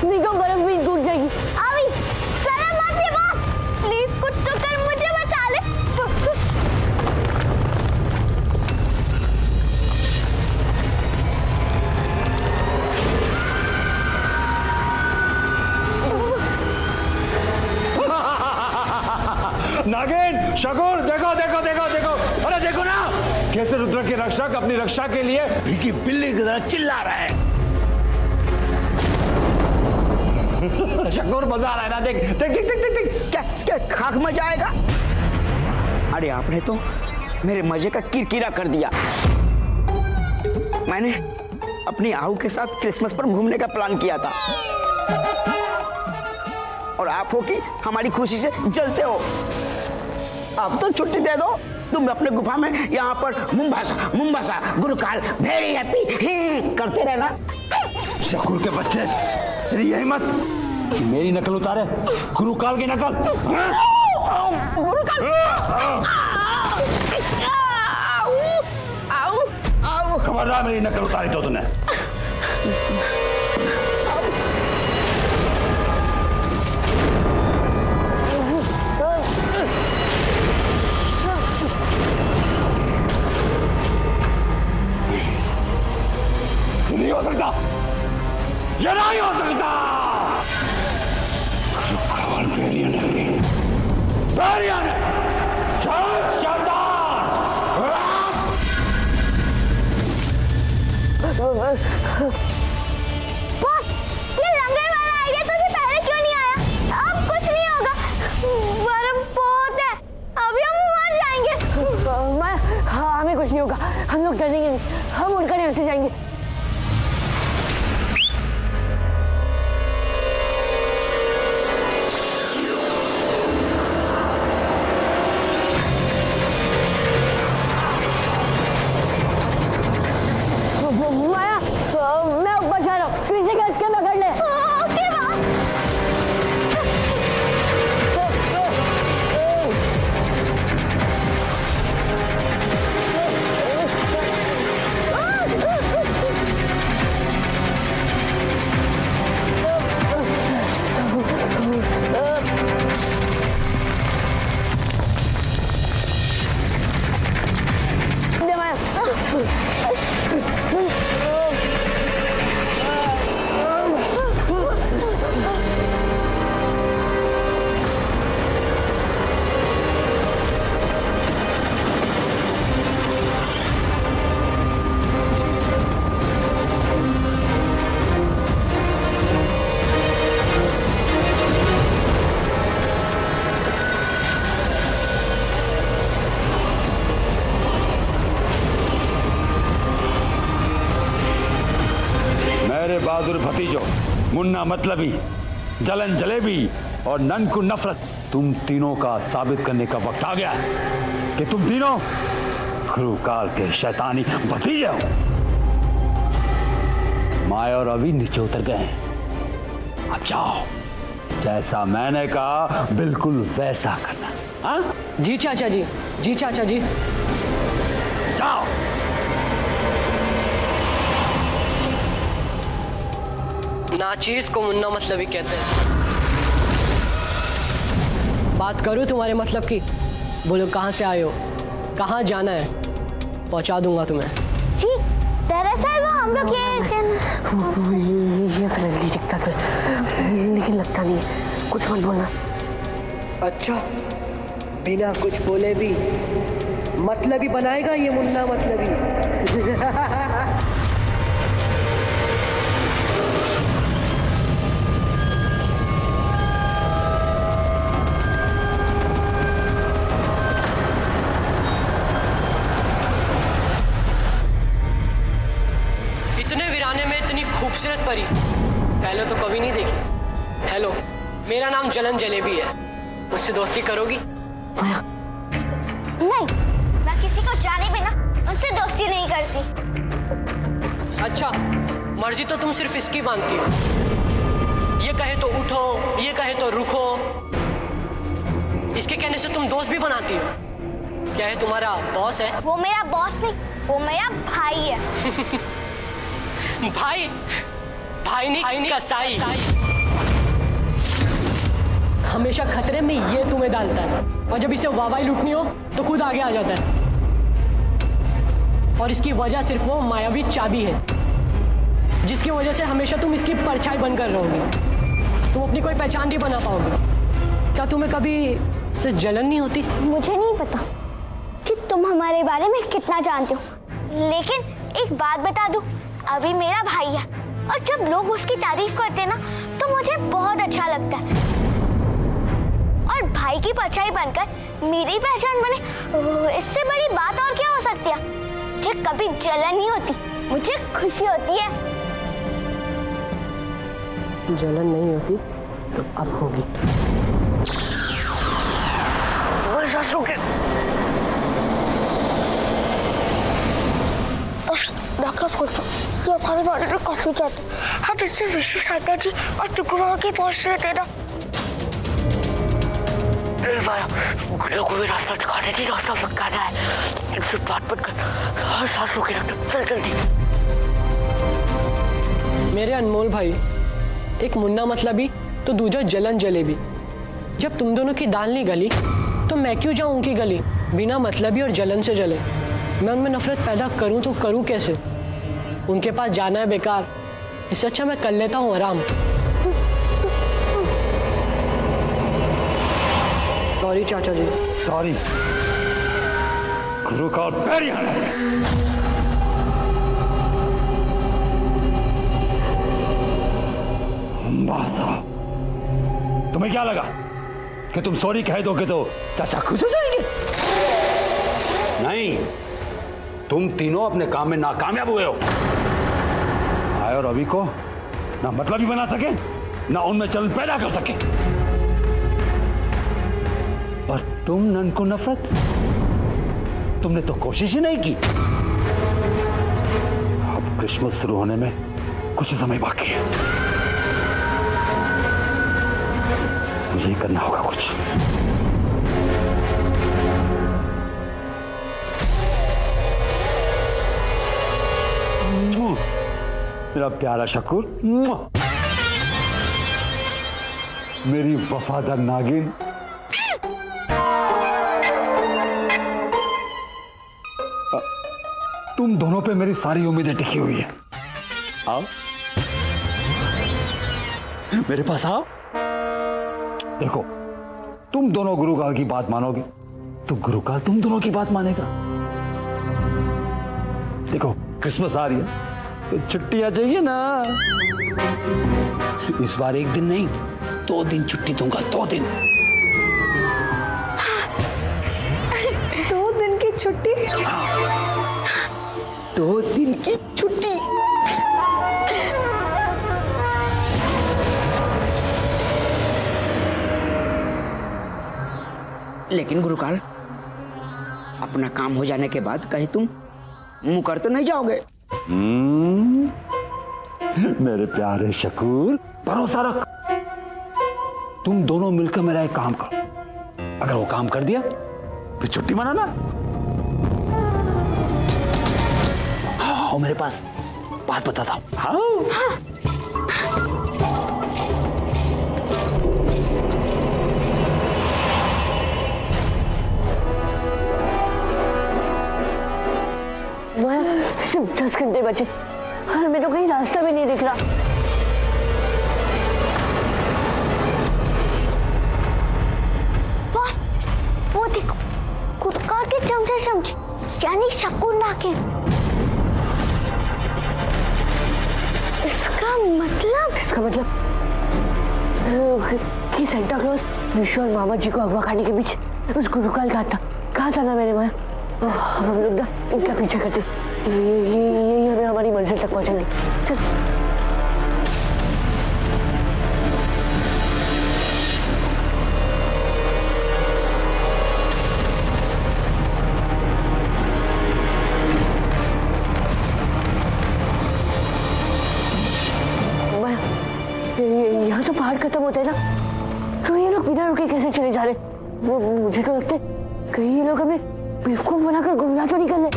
देखो बर्फ भी टूट जाएगी। अभी चलो मत ये बॉस, प्लीज कुछ तो कर, मुझे बचा ले। नागिन, शकूर, देखो देखो देखो देखो, अरे देखो ना कैसे रुद्र के रक्षक अपनी रक्षा के लिए भीगी बिल्ली की तरह चिल्ला रहे हैं। शकूर मजा आ रहा है ना, देख देख देख देख देख। क्या क्या खाक मजा आएगा? अरे आपने तो मेरे मजे का किरकिरा कर दिया। मैंने अपनी आहू के साथ क्रिसमस पर घूमने का प्लान किया था और आप हो कि हमारी खुशी से जलते हो। अब तो छुट्टी दे दो, तुम अपने गुफा में यहाँ पर मुंबासा मुंबासा गुरुकाल वेरी हैप्पी करते रहना। शकूर के बच्चे, तेरी यही हिम्मत कि मेरी नकल उतारे, गुरुकाल की नकल। गुरुकाल खबरदार मेरी नकल उतारी तो तूने। नहीं हो सकता, ये नहीं हो सकता। गुरुकाल बेरियन है, बेरियन है, जय शानदार। बॉस, ये लंगर वाला आइडिया तुझे पहले क्यों नहीं आया? अब कुछ नहीं होगा, बर्फ बहुत है, अभी हम मर जाएंगे। हाँ, हमें कुछ नहीं होगा, हम लोग डरेंगे नहीं, हम उड़कर यहाँ से जाएंगे। माया, मैं ऊपर जा रहा हूँ, पीछे का इसके पकड़ ले। Okay boss. मेरे बहादुर भतीजों मुन्ना मतलबी, जलन जलेबी और ननकू नफरत, तुम तीनों का साबित करने का वक्त आ गया है कि तुम तीनों गुरुकाल के शैतानी भतीजे हो। माया और अभी नीचे उतर गए हैं, अब जाओ, जैसा मैंने कहा बिल्कुल वैसा करना। हाँ? जी चाचा जी, जी चाचा जी। जाओ। नाचीज को मुन्ना मतलबी कहते हैं। बात करूं तुम्हारे मतलब की? बोलो कहां से आए हो, कहां जाना है, पहुंचा दूंगा तुम्हें। जी, दरअसल वो हम लोग ये फ्रेंडली दिखता था, लेकिन लगता नहीं है। कुछ मत बोलना। अच्छा, बिना कुछ बोले भी मतलबी बनाएगा ये मुन्ना मतलबी। इतने वीराने में इतनी खूबसूरत परी पहले तो कभी नहीं देखी। हेलो, मेरा नाम जलन जलेबी है, मुझसे दोस्ती करोगी? नहीं, मैं किसी को जाने बिना उनसे दोस्ती नहीं करती। अच्छा, मर्जी तो तुम सिर्फ इसकी मानती हो। ये कहे तो उठो, ये कहे तो रुको। इसके कहने से तुम दोस्त भी बनाती हो। क्या है, तुम्हारा बॉस है? वो मेरा बॉस नहीं, वो मेरा भाई है। भाई? भाई नहीं कसाई। हमेशा खतरे में ये तुम्हें डालता है, और जब इसे वाहवाही लूटनी हो तो खुद आगे आ जाता है। और इसकी वजह सिर्फ वो मायावी चाबी है, जिसकी वजह से हमेशा तुम इसकी परछाई बनकर रहोगे। तुम अपनी कोई पहचान नहीं बना पाओगे। क्या तुम्हें कभी से जलन नहीं होती? मुझे नहीं पता कि तुम हमारे बारे में कितना जानते हो, लेकिन एक बात बता दूं, अभी मेरा भाई है और जब लोग उसकी तारीफ करते हैं ना तो मुझे बहुत अच्छा लगता है। और भाई की परछाई बनकर मेरी पहचान बने, इससे बड़ी बात और क्या हो सकती है। मुझे कभी जलन नहीं होती, मुझे खुशी होती है। जलन नहीं होती तो अब होगी। डॉक्टर सोचो ये हमारे बारे में काफी जाते हम इससे ऋषि साधा जी और टुकु बाबा के पहुंच रहे थे ना। लोगों को भी रास्ता दिखाने की रास्ता भटकाना है। इनसे बात मत कर, हर सांस रोके रखना। चल जल्दी। मेरे अनमोल भाई, एक मुन्ना मतलबी तो दूजा जलन जलेबी। जब तुम दोनों की दाल नहीं गली तो मैं क्यों जाऊं उनकी गली? बिना मतलबी और जलन से जले मैं उनमें नफरत पैदा करूं तो करूं कैसे? उनके पास जाना है बेकार, इससे अच्छा मैं कर लेता हूं आराम। सॉरी चाचा जी। सॉरी, गुरु का पैर यहाँ है। बासा, तुम्हें क्या लगा कि तुम सॉरी कह दोगे तो चाचा खुश हो जाएंगे? नहीं, तुम तीनों अपने काम में नाकामयाब हुए हो। आय और रवि को ना मतलबी बना सके, ना उनमें चलन पैदा कर सके। और तुम ननको नफरत, तुमने तो कोशिश ही नहीं की। अब क्रिसमस शुरू होने में कुछ समय बाकी है, मुझे ही करना होगा कुछ। मेरा प्यारा शकूर, मेरी वफादार नागिन, तुम दोनों पे मेरी सारी उम्मीदें टिकी हुई है। आओ मेरे पास आओ। देखो, तुम दोनों गुरुकाल की बात मानोगे तो गुरुकाल तुम दोनों की बात मानेगा। देखो, क्रिसमस आ रही है तो छुट्टियां चाहिए ना। इस बार एक दिन नहीं, 2 दिन छुट्टी दूंगा। 2 दिन। 2 दिन की छुट्टी? 2 दिन की छुट्टी। लेकिन गुरुकाल, अपना काम हो जाने के बाद कहीं तुम मुकर तो नहीं जाओगे? मेरे प्यारे शकूर, भरोसा रख। तुम दोनों मिलकर मेरा एक काम करो, अगर वो काम कर दिया फिर छुट्टी मनाना। आओ मेरे पास, बात बताता हूं। हाँ। सिर्फ 10 घंटे बचे और मेरे को कहीं रास्ता भी नहीं दिख रहा। बॉस, वो देखो, गुरुकाल के चमचे समझे, यानी शकूर नागिन। इसका मतलब कि सेंटा क्लॉज विशु और मामा जी को अगवा खाने के पीछे उस गुरुकाल कहा था ना मेरे माँ। हम लोग ना इनका पीछा करते, ये हमें हमारी मंजिल तक पहुंचाएंगे। चल। यहाँ तो पहाड़ खत्म होते हैं ना, तो ये लोग बिना रुके कैसे चले जा रहे? मुझे तो लगता है कहीं ये लोग हमें बेवकूफ बनाकर गुमराह तो नहीं कर रहे।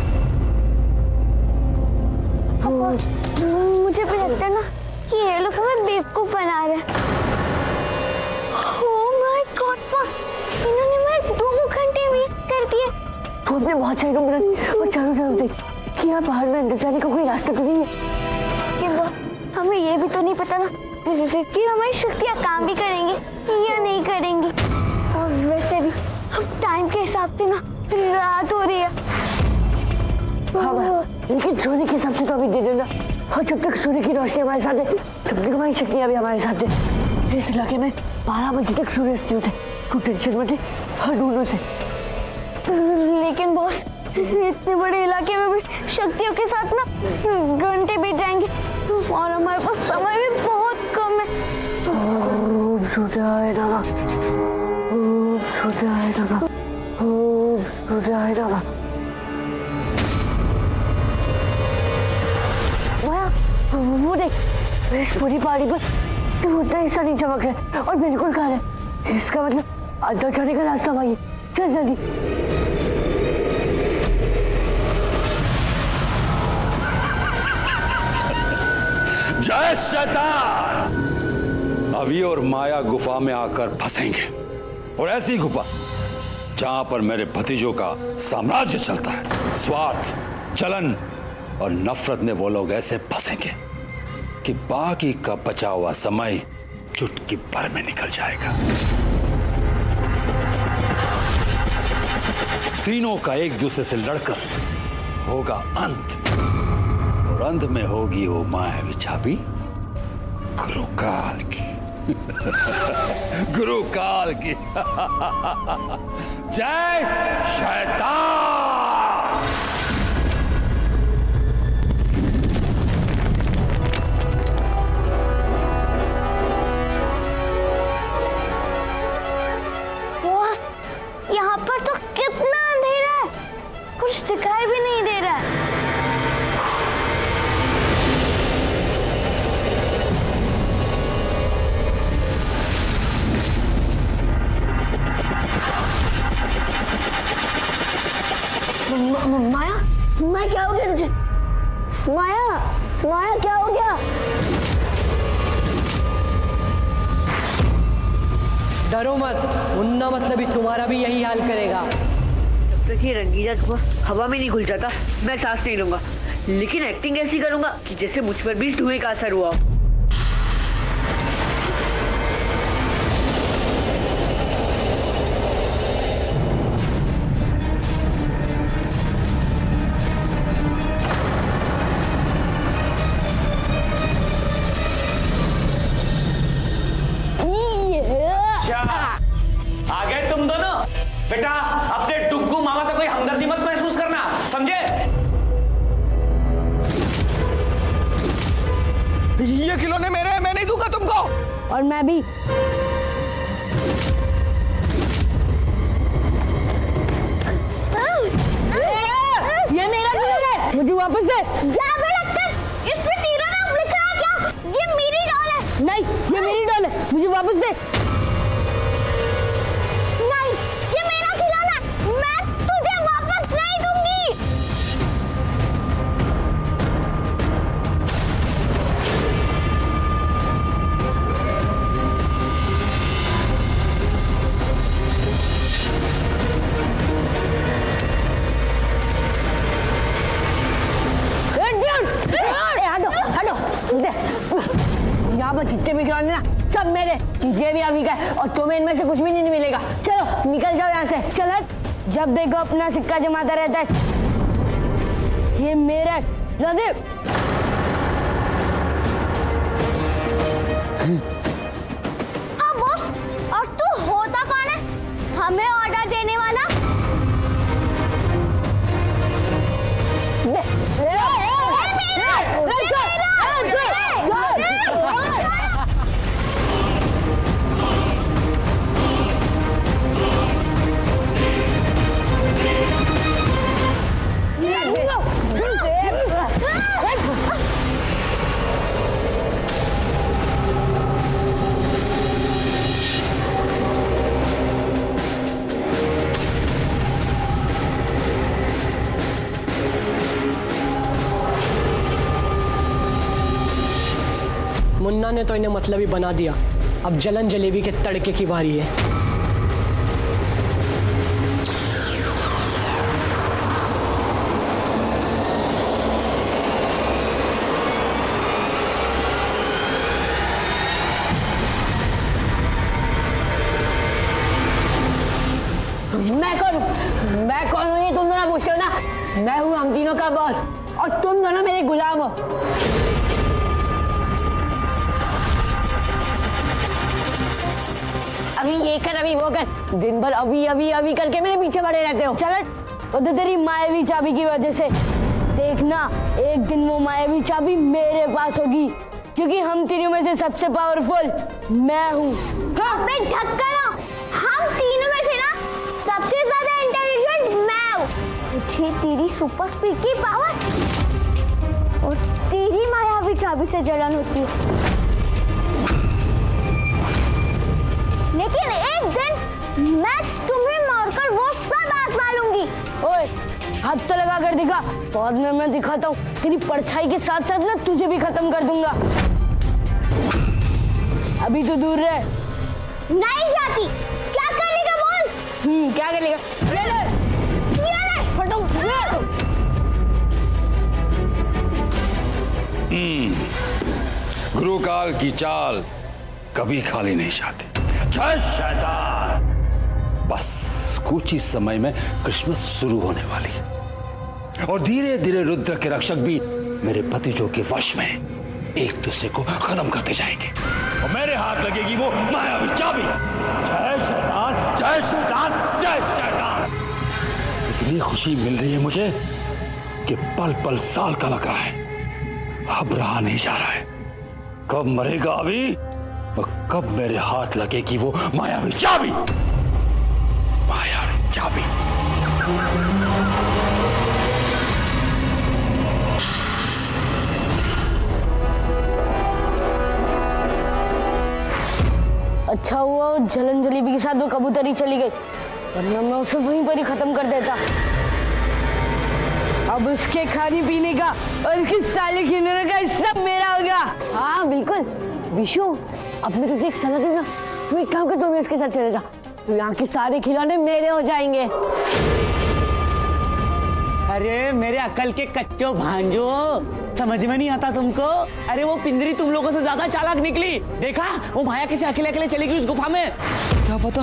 मुझे भी लगता है ना कि ये लोग हमें बेवकूफ बना रहे हैं। ओह माय तू अपने बहुत सारे रूम बना और चारों तरफ देख कि यहाँ बाहर में अंदर जाने का कोई रास्ता तो नहीं है। कि वो हमें ये भी तो नहीं पता ना कि हमारी शक्तियाँ काम भी करेंगी या नहीं करेंगी। और वैसे भी अब टाइम के हिसाब से ना रात हो रही है। हाँ, लेकिन सोने के हिसाब से तो अभी दे देना। और जब तक सूर्य की रोशनी हमारे साथ है तब तक हमारी शक्तियाँ भी हमारे साथ है। इस इलाके में 12 बजे तक सूर्यास्त नहीं होते। तू टेंशन मत ले हर दोनों से। लेकिन बॉस इतने बड़े इलाके में भी शक्तियों के साथ ना घंटे बीत जाएंगे और हमारे पास समय भी बहुत कम है। ओम सूर्याय नमः, ओम सूर्याय नमः, ओम सूर्याय नमः। वो देख इस पूरी पहाड़ी पर तो उतना हिस्सा नहीं चमक रहा और बिल्कुल खाली है। इसका मतलब अंदर जाने का रास्ता वही। चल जल्दी। जय शैतान! अभी और माया गुफा में आकर फंसेंगे और ऐसी गुफा जहां पर मेरे भतीजों का साम्राज्य चलता है। स्वार्थ, जलन और नफरत में वो लोग ऐसे फंसेंगे कि बाकी का बचा हुआ समय चुटकी भर में निकल जाएगा। तीनों का एक दूसरे से लड़कर होगा अंत और अंत में होगी वो मायावी चाबी गुरुकाल की। गुरुकाल की। जय शैतान! यहाँ पर तो कितना अंधेरा है, कुछ दिखाई भी नहीं दे रहा है। माया, माया क्या हो गया तुझे? माया, माया क्या हो गया? डरो मत, मुन्ना मतलबी तुम्हारा भी यही हाल करेगा। जब तक ये रंगीला धुआं हवा में नहीं घुल जाता मैं सांस नहीं लूंगा, लेकिन एक्टिंग ऐसी करूंगा कि जैसे मुझ पर भी इस धुएं का असर हुआ। आ गए तुम दोनों। बेटा अपने डुग्गू मामा से कोई हमदर्दी मत महसूस करना, समझे? ये खिलौने मेरे हैं, मैं नहीं दूंगा तुमको। और मैं भी। ये मेरा खिलौना है, मुझे वापस दे। जा बेटा, इसमें तीरों नाम लिखा है क्या? ये मेरी डॉल है। नहीं, ये मेरी डॉल है, मुझे वापस दे। नहीं, ये मेरा खिलौना, मैं तुझे वापस नहीं दूंगी। यहाँ पर जितने भी खिलौने ना सब मेरे, ये भी अभी का है और तुम्हें इनमें से कुछ भी नहीं मिलेगा। चलो निकल जाओ यहाँ से। चलो, जब देखो अपना सिक्का जमाता रहता है। ये मेरा है, राजीव। हाँ बॉस, और तू होता कौन है हमें ऑर्डर देने वाला? मुन्ना ने तो इन्हें मतलबी बना दिया, अब जलन जलेबी के तड़के की बारी है। मैं कौन हूँ ये तुम दोनों पूछते हो ना? मैं हूँ हम तीनों का बॉस और तुम दोनों मेरे गुलाम हो। अभी ये कर, अभी वो कर, दिन भर अभी अभी अभी करके मेरे पीछे पड़े रहते हो। चल, वो तो तेरी मायावी चाबी की वजह से। देखना, एक दिन वो मायावी चाबी मेरे पास होगी, क्योंकि हम तीनों में से सबसे पावरफुल मैं हूँ। हाँ, मैं ढक्कन हूँ। हम तीनों में से ना सबसे ज्यादा इंटेलिजेंट मैं हूँ। मुझे तेरी सुपर स्पीड की पावर और तेरी मायावी चाबी से जलन होती है, लेकिन एक दिन मैं तुम्हें मारकर वो सब आजमा लूंगी। ओए, हाथ तो लगा कर दिखा, बाद में मैं दिखाता हूँ। तेरी परछाई के साथ साथ ना तुझे भी खत्म कर दूंगा। अभी तो दूर रहे। नहीं जाती। क्या करने का बोल? क्या करने का? ले ले, फटो, गुरुकाल की चाल कभी खाली नहीं जाती। जय शैतान! बस कुछ ही समय में क्रिसमस शुरू होने वाली है और धीरे धीरे रुद्र के रक्षक भी मेरे भतीजों के वश में एक दूसरे को खत्म करते जाएंगे और मेरे हाथ लगेगी वो मायावी चाबी। जय शैतान, जय शैतान, जय शैतान! इतनी खुशी मिल रही है मुझे कि पल पल साल का लग रहा है। अब रहा नहीं जा रहा है। कब मरेगा अभी और कब मेरे हाथ लगेगी वो मायावी चाबी। मायावी चाबी। अच्छा हुआ जलन जलेबी के साथ वो कबूतरी चली गई, वरना मैं उसे वहीं पर ही खत्म कर देता। अब उसके खाने पीने का और उसके साले खिलौने का सब मेरा होगा। हाँ बिल्कुल। विशु, अब मैं तुझे एक सलाह दूंगा, तू एक काम कर, तू भी उसके साथ चले जा, तो यहाँ के सारे खिलौने मेरे हो जाएंगे। अरे मेरे अकल के कच्चो भांजो, समझ में नहीं आता तुमको? अरे वो पिंजरी तुम लोगों से ज्यादा चालाक निकली। देखा वो माया कैसे अकेले अकेले चली गई उस गुफा में। क्या पता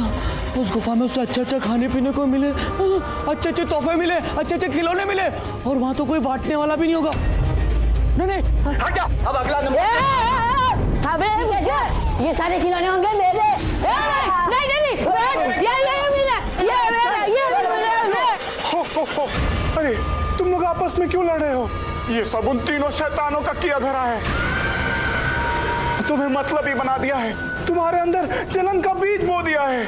उस गुफा में उसे अच्छा अच्छा खाने पीने को मिले, अच्छे अच्छे तोहफे मिले, अच्छे अच्छे खिलौने मिले, और वहां तो कोई बांटने वाला भी नहीं होगा। नहीं नहीं हट जा, अब अगला नंबर। ये सारे खिलौने होंगे मेरे। नहीं नहीं नहीं, अरे तुम लोग आपस में क्यों लड़ रहे हो? ये सब उन तीनों शैतानों का किया धरा है। तुम्हें मतलब ही बना दिया है, तुम्हारे अंदर जलन का बीज बो दिया है।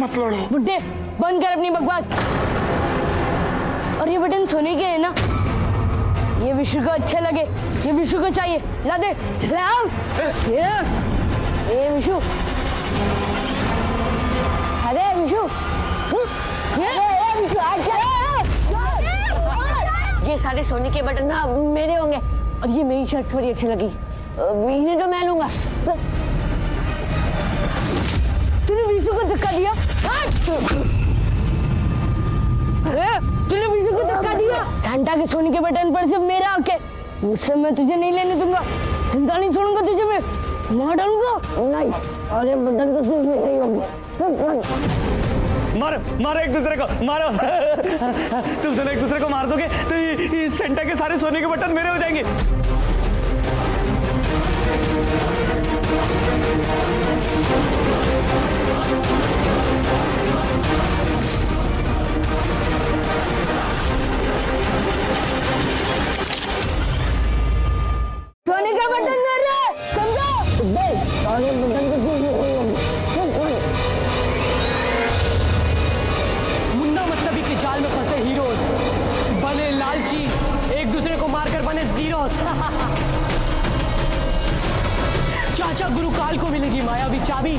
मत लड़ो। बुड्ढे, बंद कर अपनी बकवास। और ये बटन सोने के है ना? ये विशु को अच्छे लगे, ये विशु को चाहिए। ला दे, लाओ। ये विशु, अरे विशु, ये विशु, अच्छा। ये सारे सोने के बटन ना मेरे होंगे और ये मेरी शर्ट बड़ी अच्छी लगी, इन्हें तो मैं लूंगा। तूने विशु को धक्का दिया? अरे तूने विशु को धक्का दिया? घंटा के सोने के बटन पर सिर्फ मेरा हक है, उससे मैं तुझे नहीं लेने दूंगा। जिंदा नहीं छोड़ूंगा तुझे, मैं मार डालूंगा। नहीं, अरे बटन तो सिर्फ मेरे ही होंगे। मारो मारो एक दूसरे को, मारो। तुम दोनों एक दूसरे को मार दोगे तो ये सेंटा के सारे सोने के बटन मेरे हो जाएंगे। सोने का बटन मेरा, समझो? सारे बटन तो सिर्फ मेरे ही होंगे। मुन्ना मतलबी के जाल में फंसे हीरोज बने लालची, एक दूसरे को मारकर बने जीरोस। चाचा गुरुकाल को मिलेगी मायावी चाबी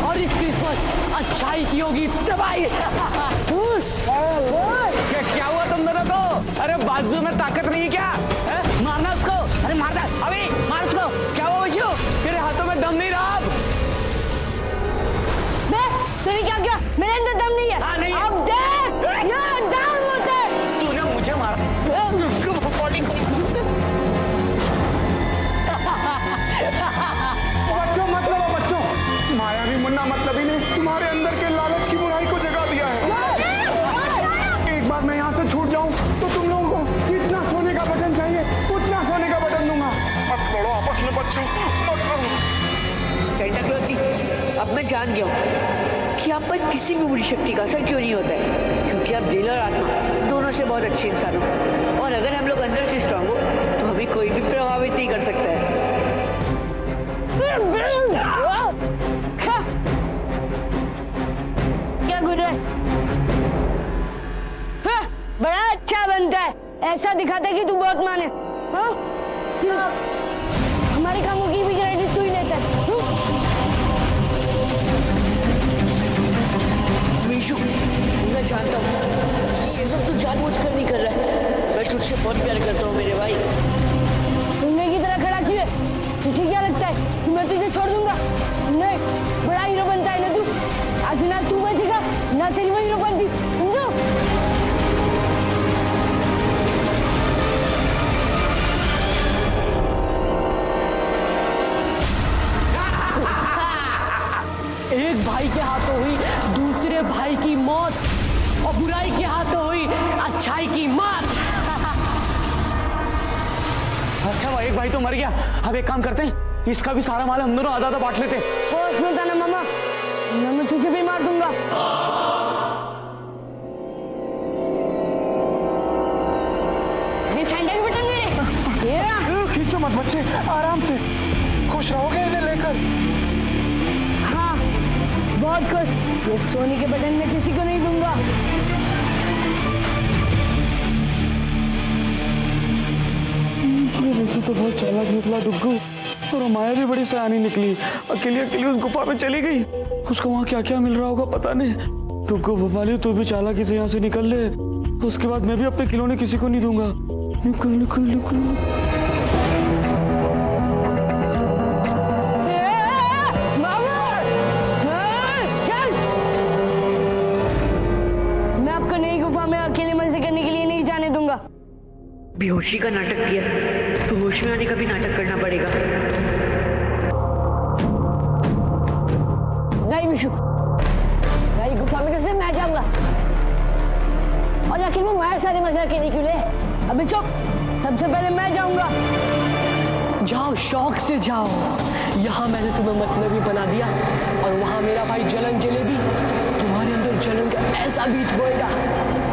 और इस क्रिसमस अच्छाई की होगी तबाही। क्या हुआ तुम दोनों को? अरे बाजू में ताकत नहीं है क्या? मारना उसको, अरे मार दे अभी, मार उसको। क्या हुआ विशु? तेरे हाथों में दम नहीं रहा अब। तूने क्या किया? मेरे अंदर दम नहीं है। हाँ, नहीं है। अब देख, ये डाउन होते। तूने मुझे मारा। बच्चों मत लड़ो बच्चों, मायावी मुन्ना मतलबी ने तुम्हारे अंदर के लालच की बुराई को जगा दिया है। लड़ो आपस में बच्चों, मत लड़ो। सेंटा क्लॉज जी, अब मैं जान गया हूँ कि आप पर किसी भी बुरी शक्ति का असर क्यों नहीं होता है, क्योंकि आप दिल और आत्मा दोनों से बहुत अच्छे इंसान हो, और अगर हम लोग अंदर से स्ट्रांग हो तो हमें कोई भी प्रभावित नहीं कर सकता है। क्या गुरु है? हाँ, बड़ा अच्छा बनता है, ऐसा दिखाता है कि तू बहुत माने। हाँ? हमारे कामों की भी क्रेडिट तू ही लेता है। मीशू, मैं जानता हूँ ये सब तू जानबूझकर नहीं कर रहा है, मैं तुझसे बहुत प्यार करता हूँ मेरे भाई। तुमने की तरह खड़ा क्यों है? तुझे क्या लगता है कि मैं तुझे छोड़ दूंगा? नहीं, बड़ा हीरो बनता है ना तू। आज ना तू बचेगा ना तेरी वो हीरो बनती, समझो? एक भाई के हाथों हुई दूसरे भाई की मौत, और बुराई के हाथों हुई अच्छाई की मात। अच्छा वो एक भाई तो मर गया, अब एक काम करते हैं, इसका भी सारा माल हम दोनों आधा आधा बांट लेते हैं। होश में था ना मामा, मैं तुझे भी मार दूंगा। ये सैंडल बटन मेरे। ये खींचो मत बच्चे, आराम से। खुश रहोगे इन्हें लेकर? हाँ, बहुत खुश। ये सोने के बटन में किसी को नहीं दूंगा। तो बहुत चालाक निकला डुग्गू, और माया भी बड़ी सयानी निकली। अकेली अकेली उस गुफा में चली गई, उसको वहाँ क्या क्या मिल रहा होगा पता नहीं। डुग्गू भोपाली, तू भी चालाकी से यहाँ से निकल ले, उसके बाद मैं भी अपने खिलौने किसी को नहीं दूंगा। निकल निकल निकल। मैं आपको नई गुफा में अकेले मजे करने के लिए नहीं जाने दूंगा। बेहोशी का नाटक किया तो होश में आने का भी नाटक करना पड़ेगा। नहीं विशु, नई गुफा में कैसे मैं जाऊंगा? और आखिर वो माया सारे मजा अकेले क्यों ले? अबे चुप, सबसे पहले मैं जाऊंगा। जाओ, शौक से जाओ। यहाँ मैंने तुम्हें मतलबी बना दिया, और वहाँ मेरा भाई जलन जलेबी तुम्हारे अंदर जलन का ऐसा बीज बोएगा,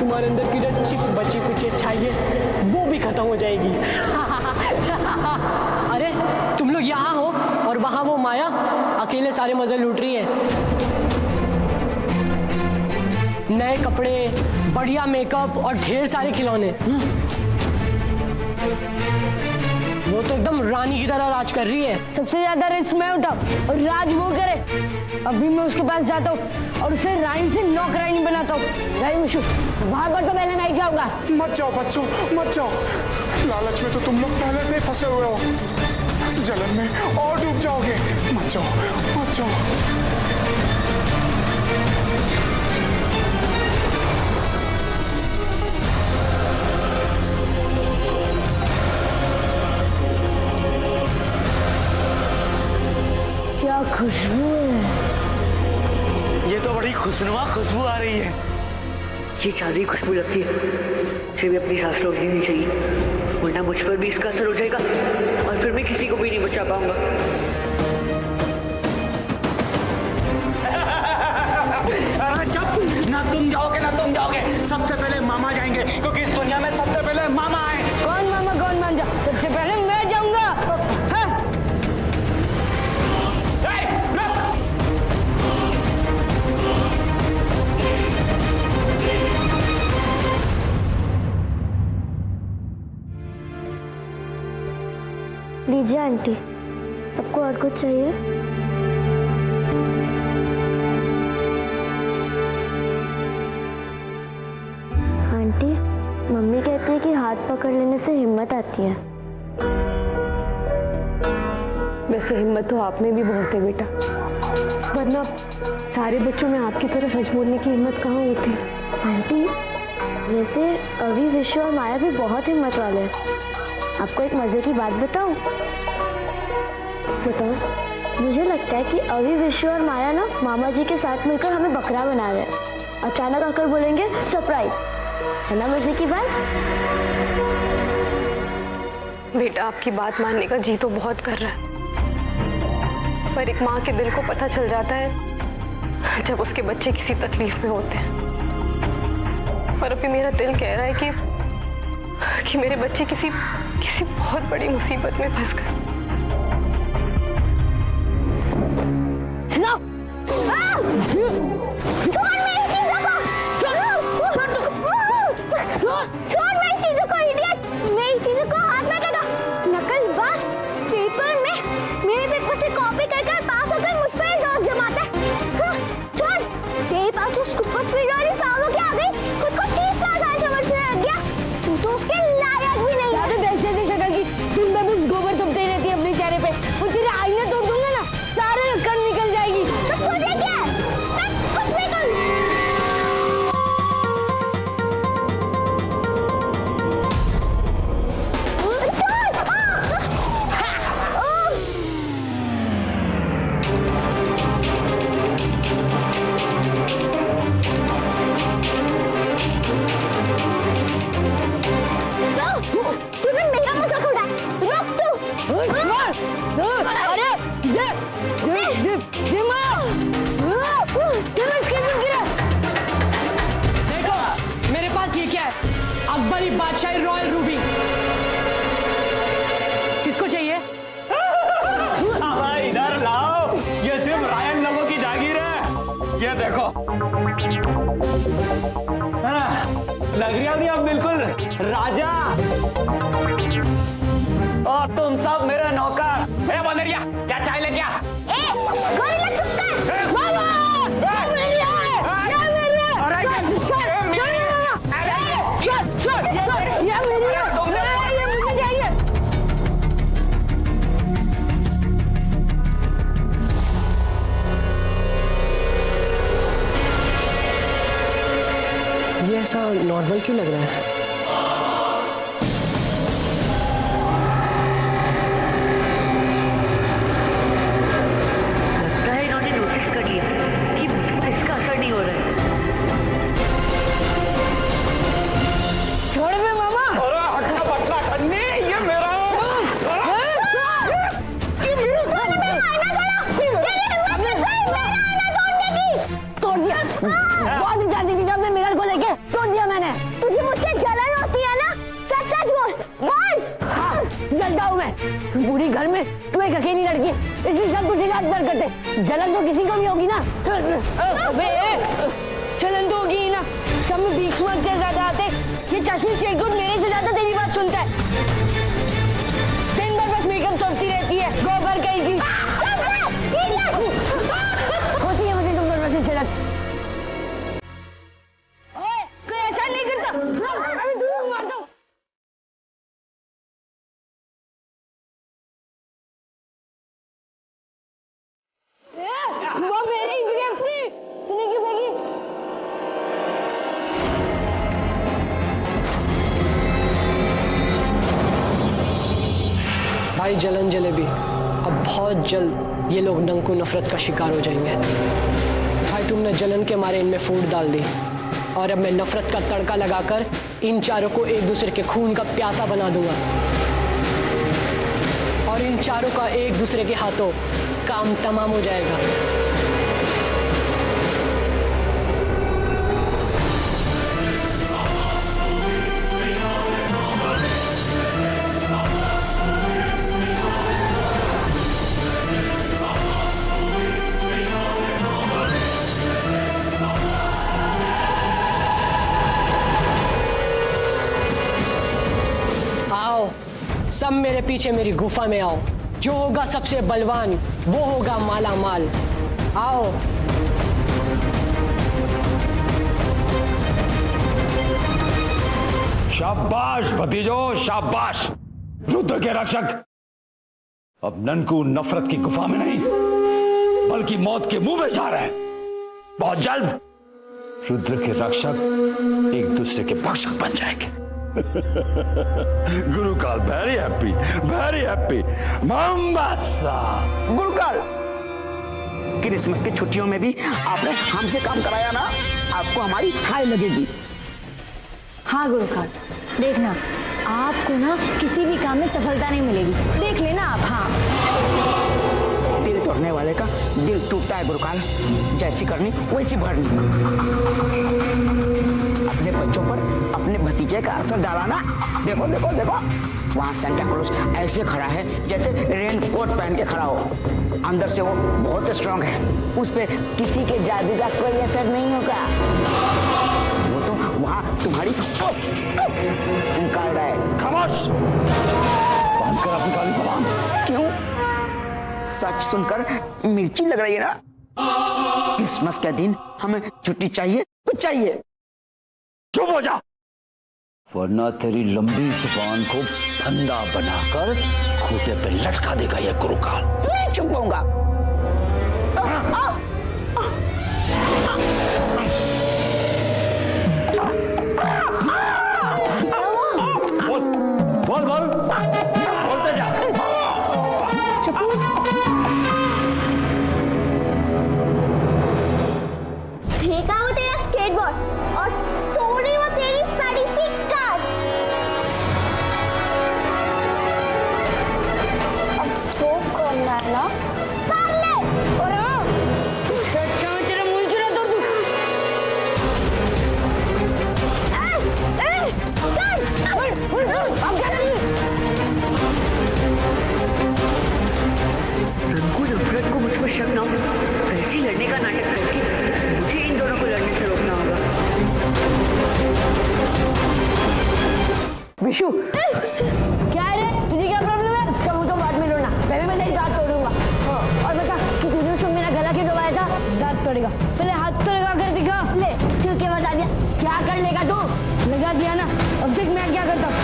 तुम्हारे अंदर की जो चिप बची कुछ अच्छाई है वो भी खत्म हो जाएगी। अरे तुम लोग यहाँ हो और वहाँ वो माया अकेले सारे मजे लूट रही है। नए कपड़े, बढ़िया मेकअप और ढेर सारे खिलौने। वो तो एकदम रानी की तरह राज कर रही है। सबसे ज्यादा रिस्क मैं उठाऊं और राज वो करे। अभी मैं उसके पास जाता हूँ और उसे रानी से नौकरानी बनाता हूँ। नहीं विशु, वहां पर तो पहले मैं ही जाऊंगा। मत जाओ बच्चों, मत जाओ। लालच में तो तुम लोग पहले से ही फंसे हुए हो, जलन में और डूब जाओगे। मत जाओ, मत जाओ। क्या खुशबू है! ये तो बड़ी खुशनुमा खुशबू आ रही है। ये ज्यादा खुशबू लगती है, इसे भी अपनी सांस रोक देनी चाहिए, वरना मुझ पर भी इसका असर हो जाएगा और फिर मैं किसी को भी नहीं बचा पाऊंगा। अरे चुप, ना तुम जाओगे ना तुम जाओगे, सबसे पहले मामा जाएंगे, क्योंकि इस दुनिया में सबसे पहले मामा आए। कौन मामा कौन मान जा, सबसे पहले मैं जाऊंगा। हाँ? लीजिए आंटी, आपको और कुछ चाहिए? आंटी, मम्मी कहती है कि हाथ पकड़ लेने से हिम्मत आती है। वैसे हिम्मत तो आप में भी बहुत है बेटा, वरना सारे बच्चों में आपकी तरह सच बोलने की हिम्मत कहाँ होती है। आंटी, वैसे अभी विश्व और माया भी बहुत हिम्मत वाले हैं। आपको एक मजे की बात बताऊं? बताओ। मुझे लगता है कि अभी विश्व और माया ना मामा जी के साथ मिलकर हमें बकरा बना रहे हैं। अचानक आकर बोलेंगे सरप्राइज, है ना मजे की बात? बेटा आपकी बात मानने का जी तो बहुत कर रहा है, पर एक माँ के दिल को पता चल जाता है जब उसके बच्चे किसी तकलीफ में होते हैं। पर अभी मेरा दिल कह रहा है कि मेरे बच्चे किसी बहुत बड़ी मुसीबत में फंस गए। अकबरी बादशाही रॉयल रूबी किसको चाहिए? भाई इधर लाओ, ये सिर्फ रायन लोगों की जागीर है। ये देखो, लग रही नहीं अब बिल्कुल राजा। और तुम सब मेरे नौकर। ए बंदरिया, क्या चाय ले क्या? ये ऐसा नॉर्मल क्यों लग रहा है? लगता है इन्होंने नोटिस कर लिया कि मुझ पर इसका असर नहीं हो रहा है। छोड़ बे मामा। अरे हटना पटना ठन्नी, ये मेरा तोड़ दिया। बहुत जाती थी जब मिरर को लेके तोड़ दिया मैंने। तुझे मुझसे जलन होती है ना? सच सच बोल। बोल। हाँ, जलता हूँ मैं। पूरी घर में तू एक अकेली लड़की, इसलिए सब तुझे याद कर करते। जलन तो किसी को भी होगी ना। अबे जलन तो होगी ही ना। सब में बीच मत से ज्यादा आते। ये चश्मे शेरकुट मेरे से ज्यादा तेरी बात सुनता है। दिन भर बस मेकअप सोचती रहती है। गोबर कहीं की। होती है मुझे तुम दोनों से जलन। कोई ऐसा नहीं करता। अभी दूर मारता हूँ। वो मेरी गिरफ्त थी। तूने क्यों फेंकी? भाई जलन जलेबी, अब बहुत जल्द ये लोग नंकू नफरत का शिकार हो जाएंगे। भाई तुमने जलन के मारे इनमें फूट डाल दी और अब मैं नफरत का तड़का लगाकर इन चारों को एक दूसरे के खून का प्यासा बना दूंगा और इन चारों का एक दूसरे के हाथों काम तमाम हो जाएगा। सब मेरे पीछे मेरी गुफा में आओ। जो होगा सबसे बलवान वो होगा माला माल। आओ। शाबाश भतीजो, शाबाश। रुद्र के रक्षक अब ननकू नफरत की गुफा में नहीं बल्कि मौत के मुंह में जा रहे हैं। बहुत जल्द रुद्र के रक्षक एक दूसरे के भक्षक बन जाएंगे। गुरुकाल वेरी हैप्पी मोम्बासा। गुरुकाल, क्रिसमस की छुट्टियों में भी आपने हमसे काम कराया ना, आपको हमारी हाय लगेगी। हाँ गुरुकाल, देखना आपको ना किसी भी काम में सफलता नहीं मिलेगी, देख लेना आप। हाँ, दिल तोड़ने वाले का दिल टूटता है गुरुकाल, जैसी करनी वैसी भरनी। अपने बच्चों पर अपने भतीजे का असर डाला ना। देखो देखो देखो, वहाँ सेंटा क्लॉज ऐसे खड़ा है जैसे रेन कोट पहन के खड़ा हो। अंदर से वो बहुत स्ट्रांग है, उस पे किसी के जादू का कोई असर नहीं होगा। वो तो वहाँ तुम्हारी निकाल रहा है। खामोश, बंद कर अपनी काली ज़बान। क्यों? सच सुनकर मिर्ची लग रही है ना? क्रिसमस के दिन हमें छुट्टी चाहिए, कुछ चाहिए। चुप हो जा, वरना तेरी लंबी जुबान को फंदा बनाकर खूंटे पे लटका देगा ये गुरुकाल। नहीं चुप होऊंगा। बोल बोल बोलते जा। फेंका वो तेरा स्केटबोर्ड और तोड़ी वो तेरी साड़ी सी कार। अब जो करना है ना कर ले। और हाँ, उससे अच्छा मैं तेरा मुंह क्यों ना तोड़ दूं? अब क्या करेंगे? ननकू नफरत को मुझ पर शक ना हो, ऐसे ही लड़ने का नाटक करके मुझे इन दोनों को लड़ने से रोकना होगा। विशु, क्या है रे? तुझे क्या प्रॉब्लम है? उसका मुंह तो बाद में तोड़ना, पहले मैं तेरी दांत तोड़ूंगा। और बता कि तूने उसको मेरा गला क्यों दबाया था? दांत तोड़ेगा, पहले हाथ तो लगा कर दिखा। ले, क्यों क्या बता दिया? क्या कर लेगा तू? लगा दिया ना, अब देख मैं क्या करता हूँ।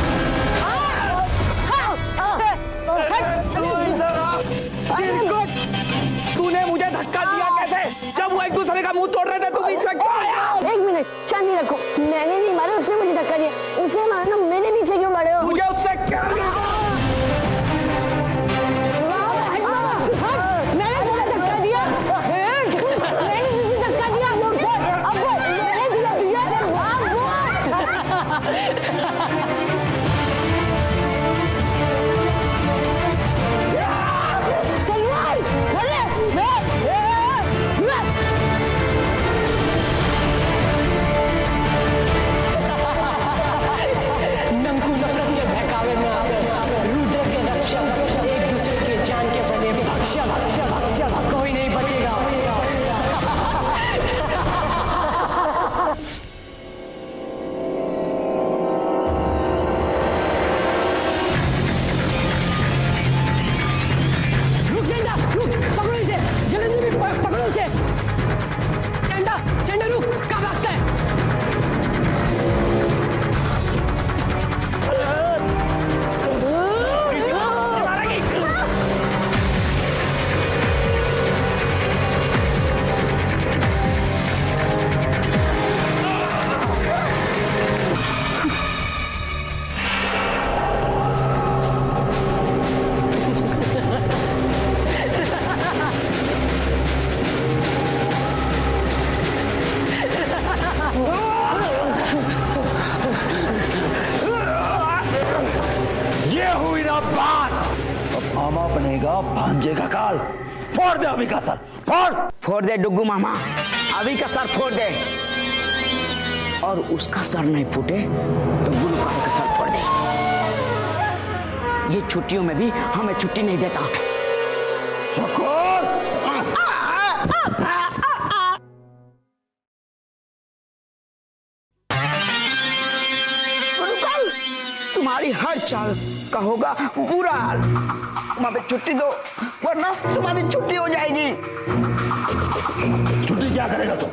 तूने मुझे धक्का दिया कैसे? जब वो एक दूसरे का मुंह तोड़ रहे थे, तू बीच में क्यों आया? एक मिनट, शांति रखो। मैंने नहीं मारा, उसने मुझे धक्का दिया। उसे मारना, मेरे पीछे क्यों पड़े हो? मुझे उससे क्या? मैंने तुझे धक्का दिया। मैंने तुझे धक्का दिया। अब बोल, मैंने तुझे दिया। अब नंकू नफरत के बहकावे में आकर रुद्र के रक्षक, एक दूसरे के जान के बने भक्षक, कोई नहीं बचेगा। रुक सेंटा, रुक, पकड़ो इसे। जलंधर भी पकड़ो इसे। सेंटा, सेंटा रुक, कहाँ भागता है? ये हुई ना बात। अब मामा बनेगा भांजे का काल। फोड़ दे अभी का सर, फोड़। फोड़ दे डुग्गू मामा, अभी का सर फोड़ दे। और उसका सर नहीं फूटे तो गुरुकाल का सर फोड़ दे। ये छुट्टियों में भी हमें छुट्टी नहीं देता। शुक्र। गुरुकाल, तुम्हारी हर चाल का होगा बुरा हाल। तुम हमें छुट्टी दो, वरना तुम्हारी छुट्टी हो जाएगी। छुट्टी क्या करेगा तू?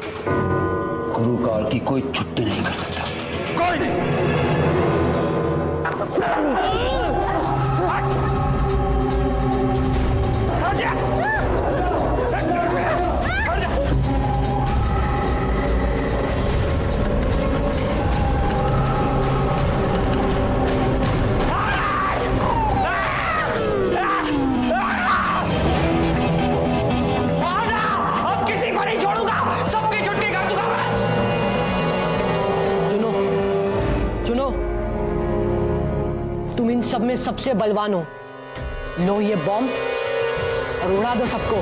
गुरुकाल की कोई छुट्टी नहीं कर सकता, कोई नहीं। अब किसी को नहीं छोड़ूंगा, सबकी छुट्टी कर दूंगा मैं। सुनो, सुनो, सब में सबसे बलवान हो। लो ये बॉम्ब और उड़ा दो सबको।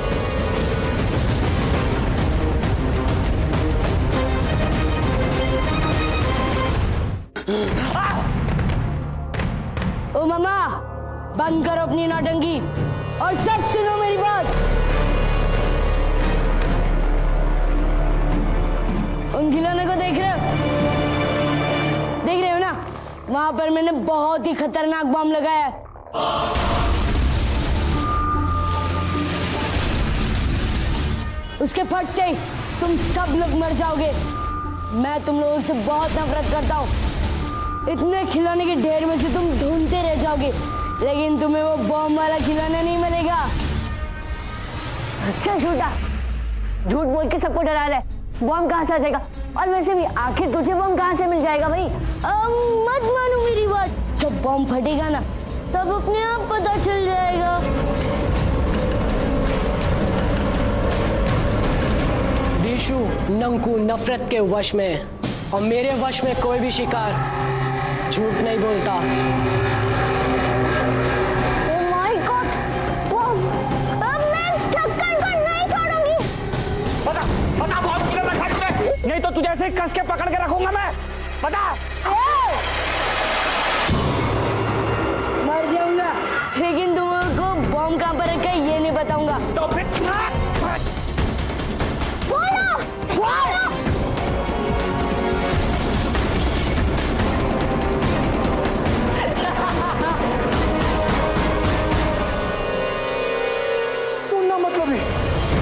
ओ मामा, बंद करो अपनी नौटंकी और सब सुनो मेरी बात। उन खिलौने को देख रहे हो? देख रहे हो ना? वहां पर मैंने बहुत ही खतरनाक बम लगाया है। उसके फटते ही तुम सब लोग मर जाओगे। मैं तुम लोगों से बहुत नफरत करता हूँ। इतने खिलौने के ढेर में से तुम ढूंढते रह जाओगे, लेकिन तुम्हें वो बम वाला खिलौना नहीं मिलेगा। अच्छा झूठा, झूठ बोल के सबको डरा रहा है। बम कहाँ से आ जाएगा? और वैसे भी आखिर तुझे बम कहाँ से मिल जाएगा भाई? मत मानो मेरी बात। जब बम फटेगा ना, तब अपने आप पता चल जाएगा। विशु नंकू नफरत के वश में, और मेरे वश में कोई भी शिकार झूठ नहीं बोलता। Oh my God! बम! अब मैं ढक्कन को नहीं छोड़ूंगी। पता पता बहुत किधर रखा तुमने, नहीं तो तुझे ऐसे कस के पकड़ के रखूंगा मैं। पता मर जाऊंगा, लेकिन तुम लोगों को बम कहाँ पर रखा है ये नहीं बताऊंगा। तो फिर फोड़ो! फोड़ो! मुन्ना मतलबी,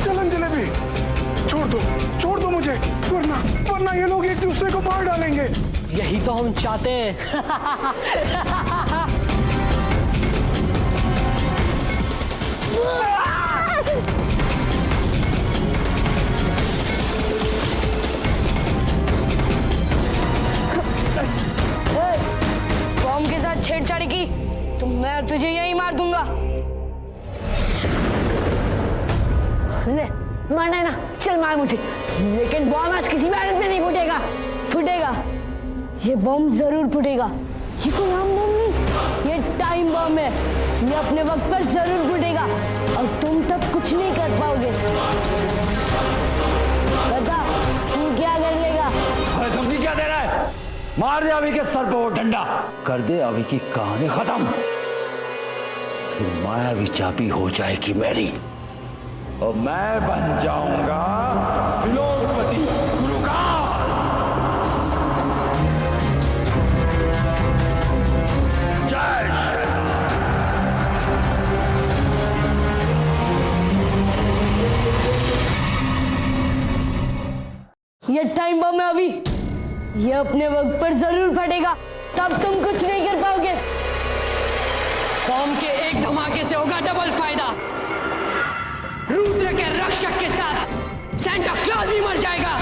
जलन जलेबी, छोड़ दो मुझे, वरना ये लोग एक दूसरे को मार डालेंगे। यही तो हम चाहते हैं। बम के साथ छेड़छाड़ी की तो मैं तुझे यही मार दूंगा। ले, मारना है ना? चल मार मुझे, लेकिन बम आज किसी भी हालत में नहीं फूटेगा। फूटेगा, ये बम जरूर फूटेगा। ये कोई आम बम नहीं, ये टाइम बम है। ये अपने वक्त पर जरूर फूटेगा और तुम तब कुछ नहीं कर पाओगे। बता, तू क्या कर लेगा? अरे तुम क्या दे रहा है? मार दे अभी के सर पे वो डंडा, कर दे अभी की कहानी खत्म। फिर मायावी चाबी हो जाएगी मेरी और मैं बन जाऊंगा त्रिलोकपति गुरुकाल। जय ये टाइम बम है अभी, ये अपने वक्त पर जरूर फटेगा, तब तुम कुछ नहीं कर पाओगे। बम के एक धमाके से होगा डबल फायदा। रुद्र के रक्षक के साथ सेंटा क्लॉज भी मर जाएगा।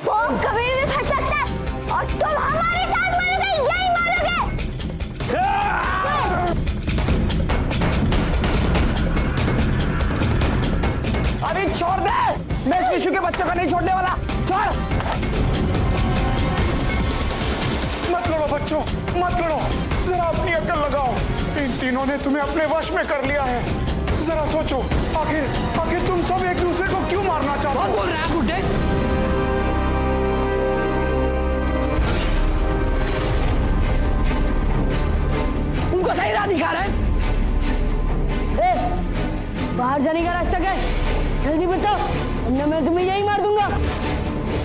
बम कभी भी फट सकता है और तुम हमारे साथ मरोगे, यही मारोगे। अरे छोड़ दे, मैं इस विशु के बच्चों को नहीं छोड़ने वाला। छोड़। मत लड़ो बच्चों, मत लड़ो, जरा अपनी अक्ल लगाओ। इन तीनों ने तुम्हें अपने वश में कर लिया है। जरा सोचो, आखिर तुम सब एक दूसरे को क्यों मारना चाहते हो? कौन बोल रहा है बुड्ढे? उनको सही राह दिखा रहे हैं। बाहर जाने का रास्ता क्या है? जल्दी बताओ, वरना मैं तुम्हें यही मार दूंगा।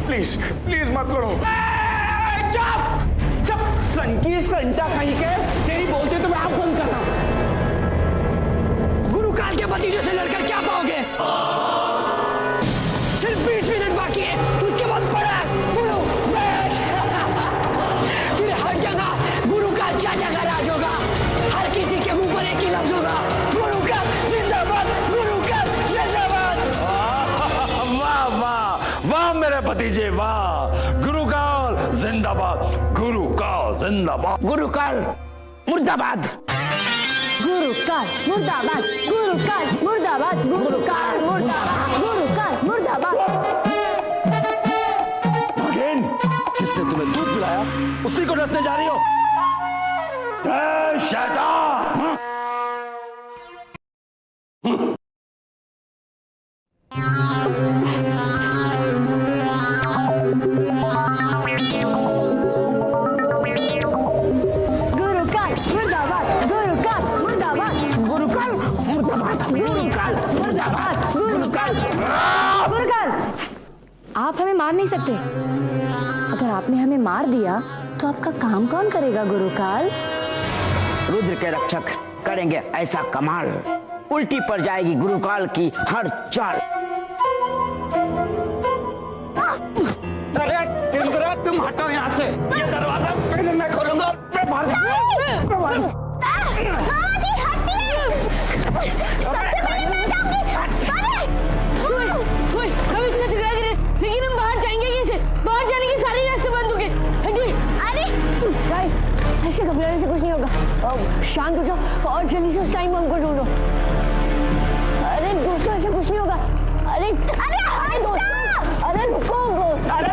प्लीज मत लड़ो। चुप, सन की संटा कहीं के, तेरी बोलते तो मैं आप बंद करता हूं। गुरुकाल के भतीजे से लड़कर क्या पाओगे? सिर्फ 20 मिनट बाकी है, उसके बाद बड़ा गुरु फिर हर जगह गुरु का चाचा का राज होगा। हर किसी के मुंह पर एक ही लफ्ज होगा, गुरु का जिंदाबाद, गुरु का जिंदाबाद। वाह वाह वाह मेरे भतीजे, वाह। गुरुकाल जिंदाबाद, गुरुकाल जिंदाबाद, गुरुकाल मुर्दाबाद। गुरुकाल मुर्दाबाद, गुरुकाल मुर्दाबाद, गुरुकाल मुर्दाबाद, गुरुकाल मुर्दाबाद। उसी को डसने जा रही हो? ए, शैतान! गुरुकाल मुर्दाबाद, गुरुकाल मुर्दाबाद, गुरुकाल मुर्दाबाद, गुरुकाल मुर्दाबाद, गुरुकाल। गुरुकाल, आप हमें मार नहीं सकते। अगर आपने हमें मार दिया तो आपका काम कौन करेगा गुरुकाल? रुद्र के रक्षक करेंगे ऐसा कमाल, उल्टी पड़ जाएगी गुरुकाल की हर चाल। अरे इंद्रा, तुम हटो यहाँ से। ये दरवाजा पहले मैं खोलूंगा। मैं मार दूंगा। सबसे पहले मैं जाऊंगी। अरे हम इतना झगड़ा कर रहे हैं, लेकिन हम बाहर जाएंगे कैसे? बाहर जाने के सारे रास्ते बंद हो गए। हटिए। अरे गाइस, ऐसे घबराने से कुछ नहीं होगा। शांत हो जाओ और जल्दी से उस टाइम बम को ढूंढो। अरे दोस्तों, ऐसे कुछ नहीं होगा। अरे अरे अरे दोस्तों, अरे रुको। अरे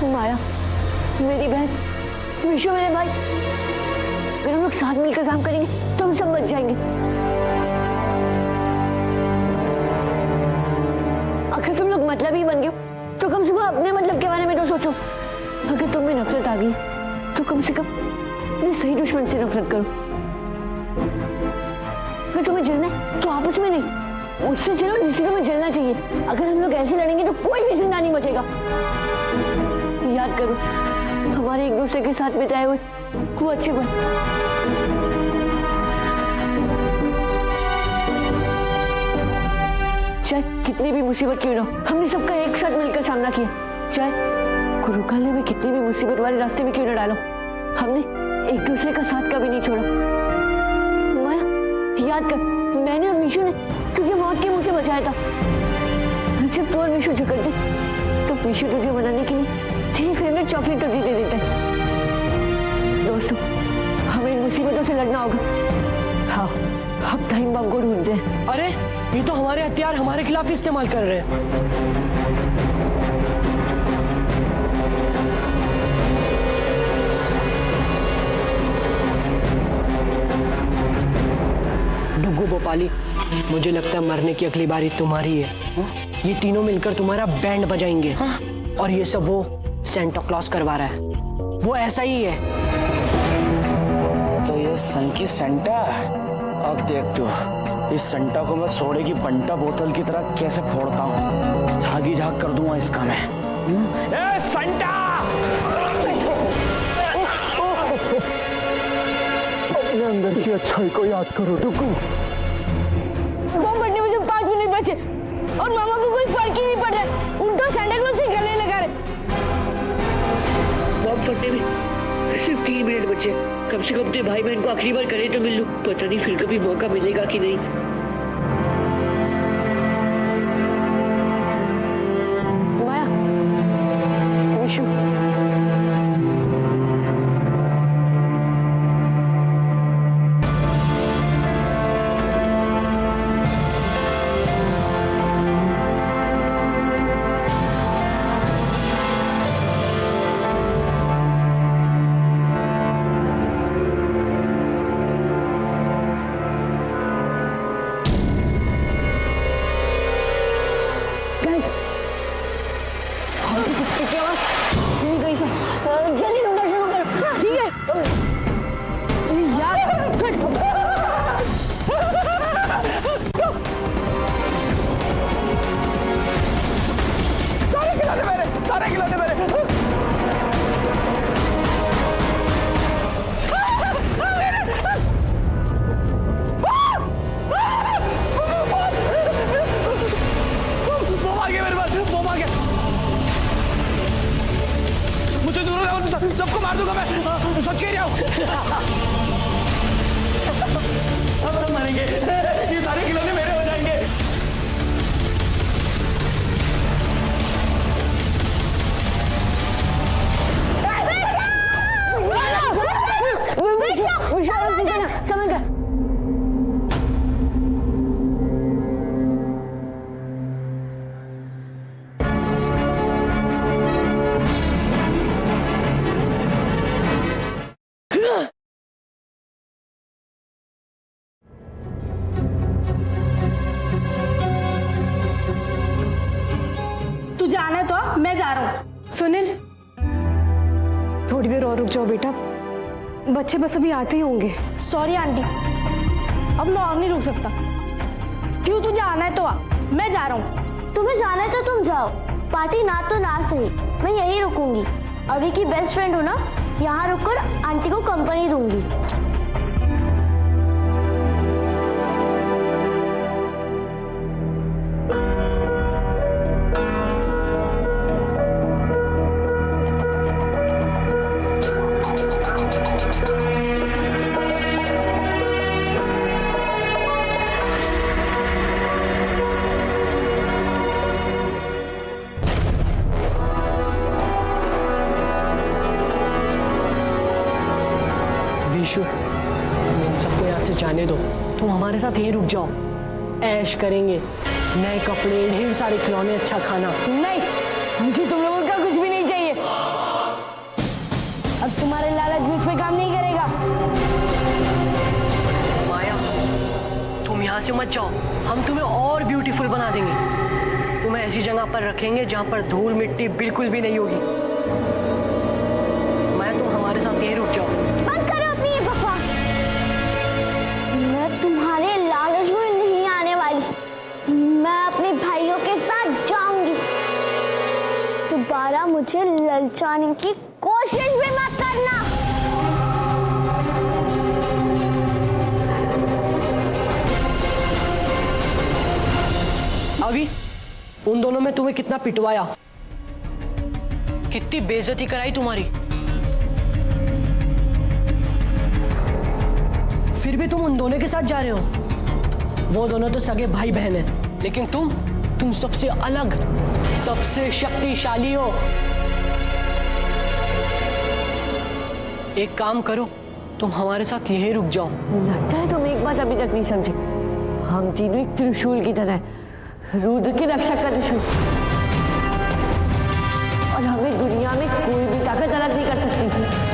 माया, मेरी बहन, विशु मेरे भाई, अगर हम लोग साथ मिलकर काम करेंगे तो हम सब बच जाएंगे। अगर तुम लोग मतलब ही बन गए तो कम से कम अपने मतलब के बारे में तो सोचो। अगर तुम्हें नफरत आ गई तो कम से कम अपने सही दुश्मन से नफरत करो। अगर तुम्हें जलना है तो आपस में नहीं, उससे चलो जिससे तुम्हें जलना चाहिए। अगर हम लोग ऐसे लड़ेंगे तो कोई भी जिंदा नहीं बचेगा। याद करो, हमारे एक दूसरे के साथ बिताए हुए वो अच्छे पल। चाहे कितनी भी मुसीबत क्यों ना हो, हमने सबका एक साथ मिलकर सामना किया। चाहे गुरुकाल ने भी कितनी भी मुसीबत वाले रास्ते में क्यों ना डालो, हमने एक दूसरे का साथ कभी नहीं छोड़ा। माया, याद कर, मैंने और विशु ने तुझे मौत के मुंह से बचाया था। जब तू और विशु झगड़ते तो विशु तुझे मनाने के लिए तेरी फेवरेट चॉकलेट तो दे देता है। दोस्तों, हमें इन मुसीबतों से लड़ना होगा। हाँ, अब टाइम बम को ढूंढते हैं। अरे ये तो हमारे हथियार हमारे खिलाफ इस्तेमाल कर रहे हैं। डुग्गू भोपाली, मुझे लगता है मरने की अगली बारी तुम्हारी है। ये तीनों मिलकर तुम्हारा बैंड बजाएंगे। और ये सब वो सेंटा क्लॉज करवा रहा है। वो ऐसा ही है। तो ये सन की सेंटा, अब देख तू, इस सेंटा को मैं सोडे की बंटा बोतल की तरह कैसे फोड़ता हूँ। झागी झाग कर दूंगा इसका मैं। ए सेंटा! अपने अंदर की अच्छाई को याद करो डुग्गू। बम फटने में जो 5 मिनट बचे और मामा को कोई फर्क ही नहीं पड़ रहा है, उल्टा सेंटा क्लॉज से गले लगा रहे। बम फटने में सिर्फ 3 मिनट बचे। कम से कम अपने भाई बहन को आखिरी बार करे तो मिल लूं। पता नहीं फिर कभी मौका मिलेगा कि नहीं। माया, विशु, जल्दी ढूंढना शुरू करो। ठीक है? यार सारे खिलौने मेरे। बम आ गया मेरे पास, बम आ गया। मुझे दूर रहो, सबको मार दूंगा मैं। सच कह रहा हूँ। अब सब मरेंगे। ये सारे खिलौने मेरे हो जाएंगे। विशु, समझ गया। सुनील, थोड़ी देर और रुक जाओ बेटा, बच्चे बस अभी आते ही होंगे। सॉरी आंटी, अब मैं और नहीं रुक सकता। क्यों, तुझे आना है तो आ, मैं जा रहा हूँ। तुम्हें जाना है तो तुम जाओ, पार्टी ना तो ना सही, मैं यहीं रुकूंगी। अभी की बेस्ट फ्रेंड हो ना, यहाँ रुककर आंटी को कंपनी दूंगी। विशु, तुम इन सबको यहाँ से जाने दो। तुम हमारे साथ यहीं रुक जाओ, ऐश करेंगे, नए कपड़े, ढेर सारे खिलौने, अच्छा खाना। नहीं, मुझे तुम लोगों का कुछ भी नहीं चाहिए। अब तुम्हारे लालच मुझ पे काम नहीं करेगा। माया, तुम यहाँ से मत जाओ, हम तुम्हें और ब्यूटीफुल बना देंगे। तुम्हें ऐसी जगह पर रखेंगे जहाँ पर धूल मिट्टी बिल्कुल भी नहीं होगी। माया, तुम हमारे साथ यहीं रुक जाओ। बंद करो अपनी ये बकवास। मैं तुम्हारे लालच में नहीं आने वाली। मैं अपने भाइयों के साथ जाऊंगी। दोबारा मुझे ललचाने की कोशिश भी मत करना। अभी उन दोनों में तुम्हें कितना पिटवाया, कितनी बेइज्जती कराई तुम्हारी, फिर भी तुम उन दोनों के साथ जा रहे हो। वो दोनों तो सगे भाई बहन हैं, लेकिन तुम सबसे अलग, सबसे शक्तिशाली हो। एक काम करो, तुम हमारे साथ यहीं रुक जाओ। लगता है तुम एक बात अभी तक नहीं समझे। हम तीनों एक त्रिशूल की तरह हैं, रुद्र की रक्षा का त्रिशूल, और हमें दुनिया में कोई भी ताकत अलग नहीं कर सकती।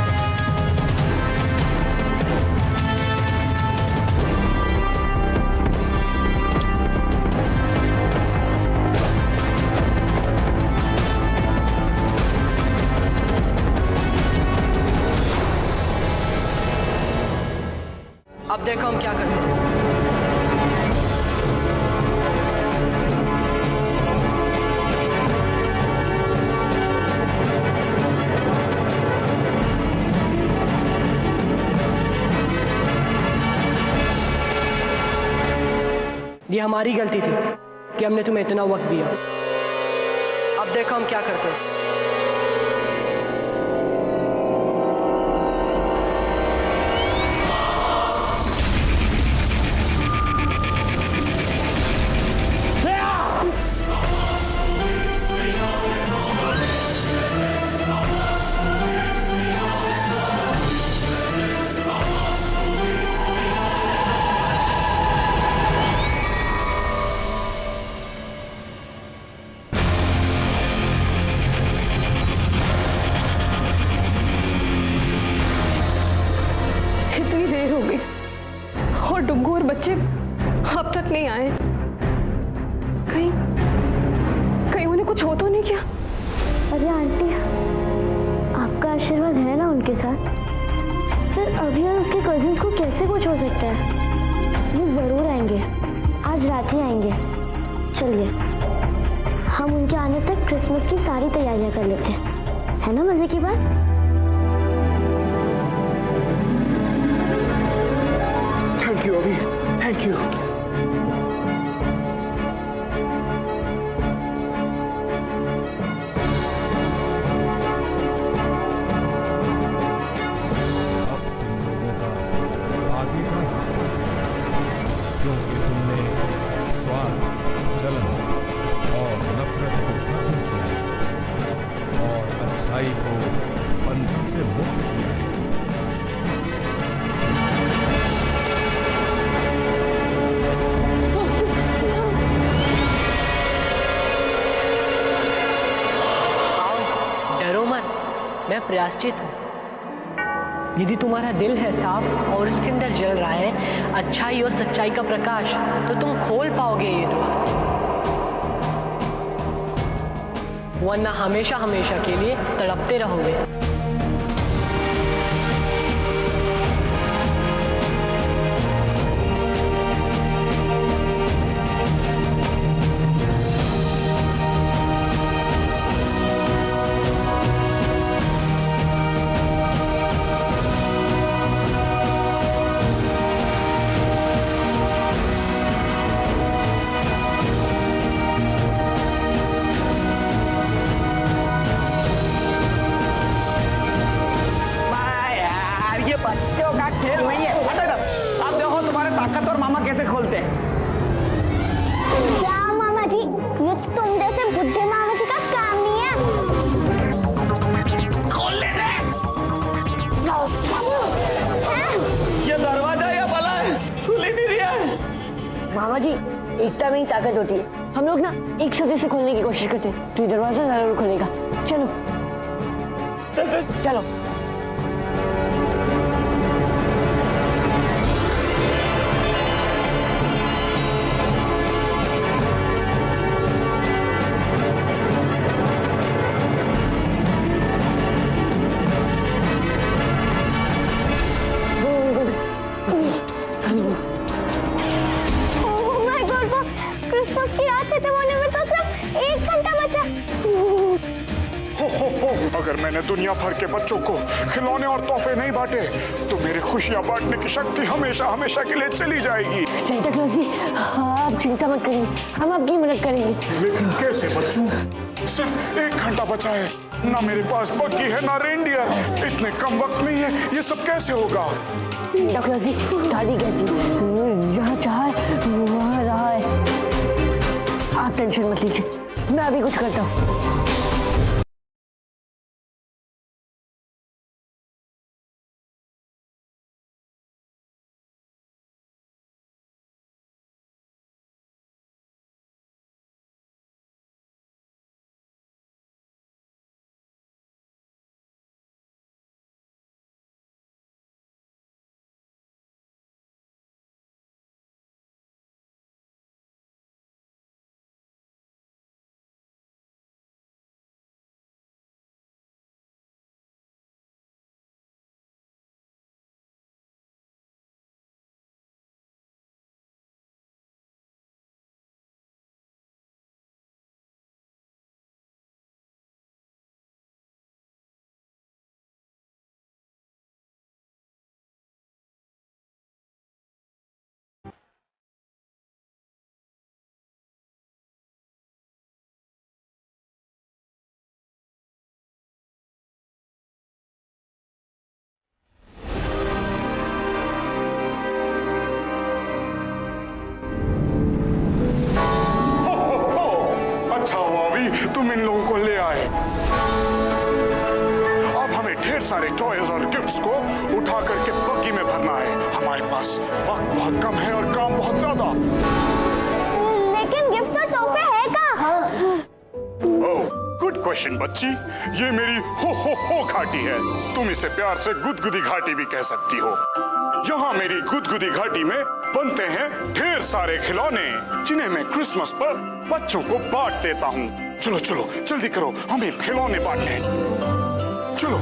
अब देखो हम क्या करते हैं। ये हमारी गलती थी कि हमने तुम्हें इतना वक्त दिया। अब देखो हम क्या करते हैं। इतनी देर हो गई और डुग्गू और बच्चे अब तक नहीं आए। कहीं उन्हें कुछ हो तो नहीं क्या? अरे आंटी, आपका आशीर्वाद है ना उनके साथ, फिर अभी और उसके कजिन्स को कैसे कुछ हो सकता है? वो जरूर आएंगे, आज रात ही आएंगे। चलिए, हम उनके आने तक क्रिसमस की सारी तैयारियां कर लेते हैं, है ना मजे की बात? थैंक यू अभी, थैंक यू। आगे का रास्ता मिलेगा, क्योंकि तुमने स्वार्थ, जलन और नफरत को खत्म किया है और अच्छाई को बंधन से मुक्त किया है। डरो मत, मैं प्रायश्चित हूँ। यदि तुम्हारा दिल है साफ और उसके अंदर जल रहा है अच्छाई और सच्चाई का प्रकाश, तो तुम खोल पाओगे ये द्वार। वरना हमेशा हमेशा के लिए तड़पते रहोगे। बच्चों का खेल नहीं है। हटो इधर। अब देखो तुम्हारे ताकतवर मामा कैसे खोलते हैं। क्या मामा जी, ये तुम जैसे बुद्धे मामा जी का काम नहीं है। खोल ले दे। ये दरवाजा या बला है, खुल ही नहीं रहा है। मामा जी, एकता में ही ताकत होती है। हम लोग ना एक साथ से खोलने की कोशिश करते हैं, तो ये दरवाजा जरूर खुलेगा। चलो चलो। क्रिसमस की रात खत्म होने में तो सिर्फ 1 घंटा बचा। हो, अगर मैंने दुनिया भर के बच्चों को खिलौने और तोहफे नहीं बांटे तो मेरी खुशियां बांटने की शक्ति हमेशा हमेशा के लिए चली जाएगी। सेंटा क्लॉज जी, आप चिंता मत करिए, हम आपकी मदद करेंगे। लेकिन कैसे बच्चों? सिर्फ 1 घंटा बचा है, ना मेरे पास बग्गी है ना रेनडियर। इतने कम वक्त में ये सब कैसे होगा? सेंटा क्लॉज जी, दादी कहती जहाँ चाहे वहाँ रहा है। आप टेंशन मत लीजिए, मैं अभी कुछ करता हूँ। तुम इन लोगों को ले आए। अब हमें ढेर सारे टॉयज और गिफ्ट्स को उठा करके बग्गी में भरना है। हमारे पास वक्त बहुत कम है और काम बहुत ज्यादा। लेकिन गिफ्ट और तोहफे है कहाँ? ओह, गुड क्वेश्चन बच्ची। ये मेरी हो घाटी है। तुम इसे प्यार से गुदगुदी घाटी भी कह सकती हो। यहाँ मेरी गुदगुदी घाटी में बनते हैं ढेर सारे खिलौने, जिन्हें मैं क्रिसमस पर बच्चों को बांट देता हूँ। चलो चलो जल्दी करो, हमें खिलौने बांटने। चलो।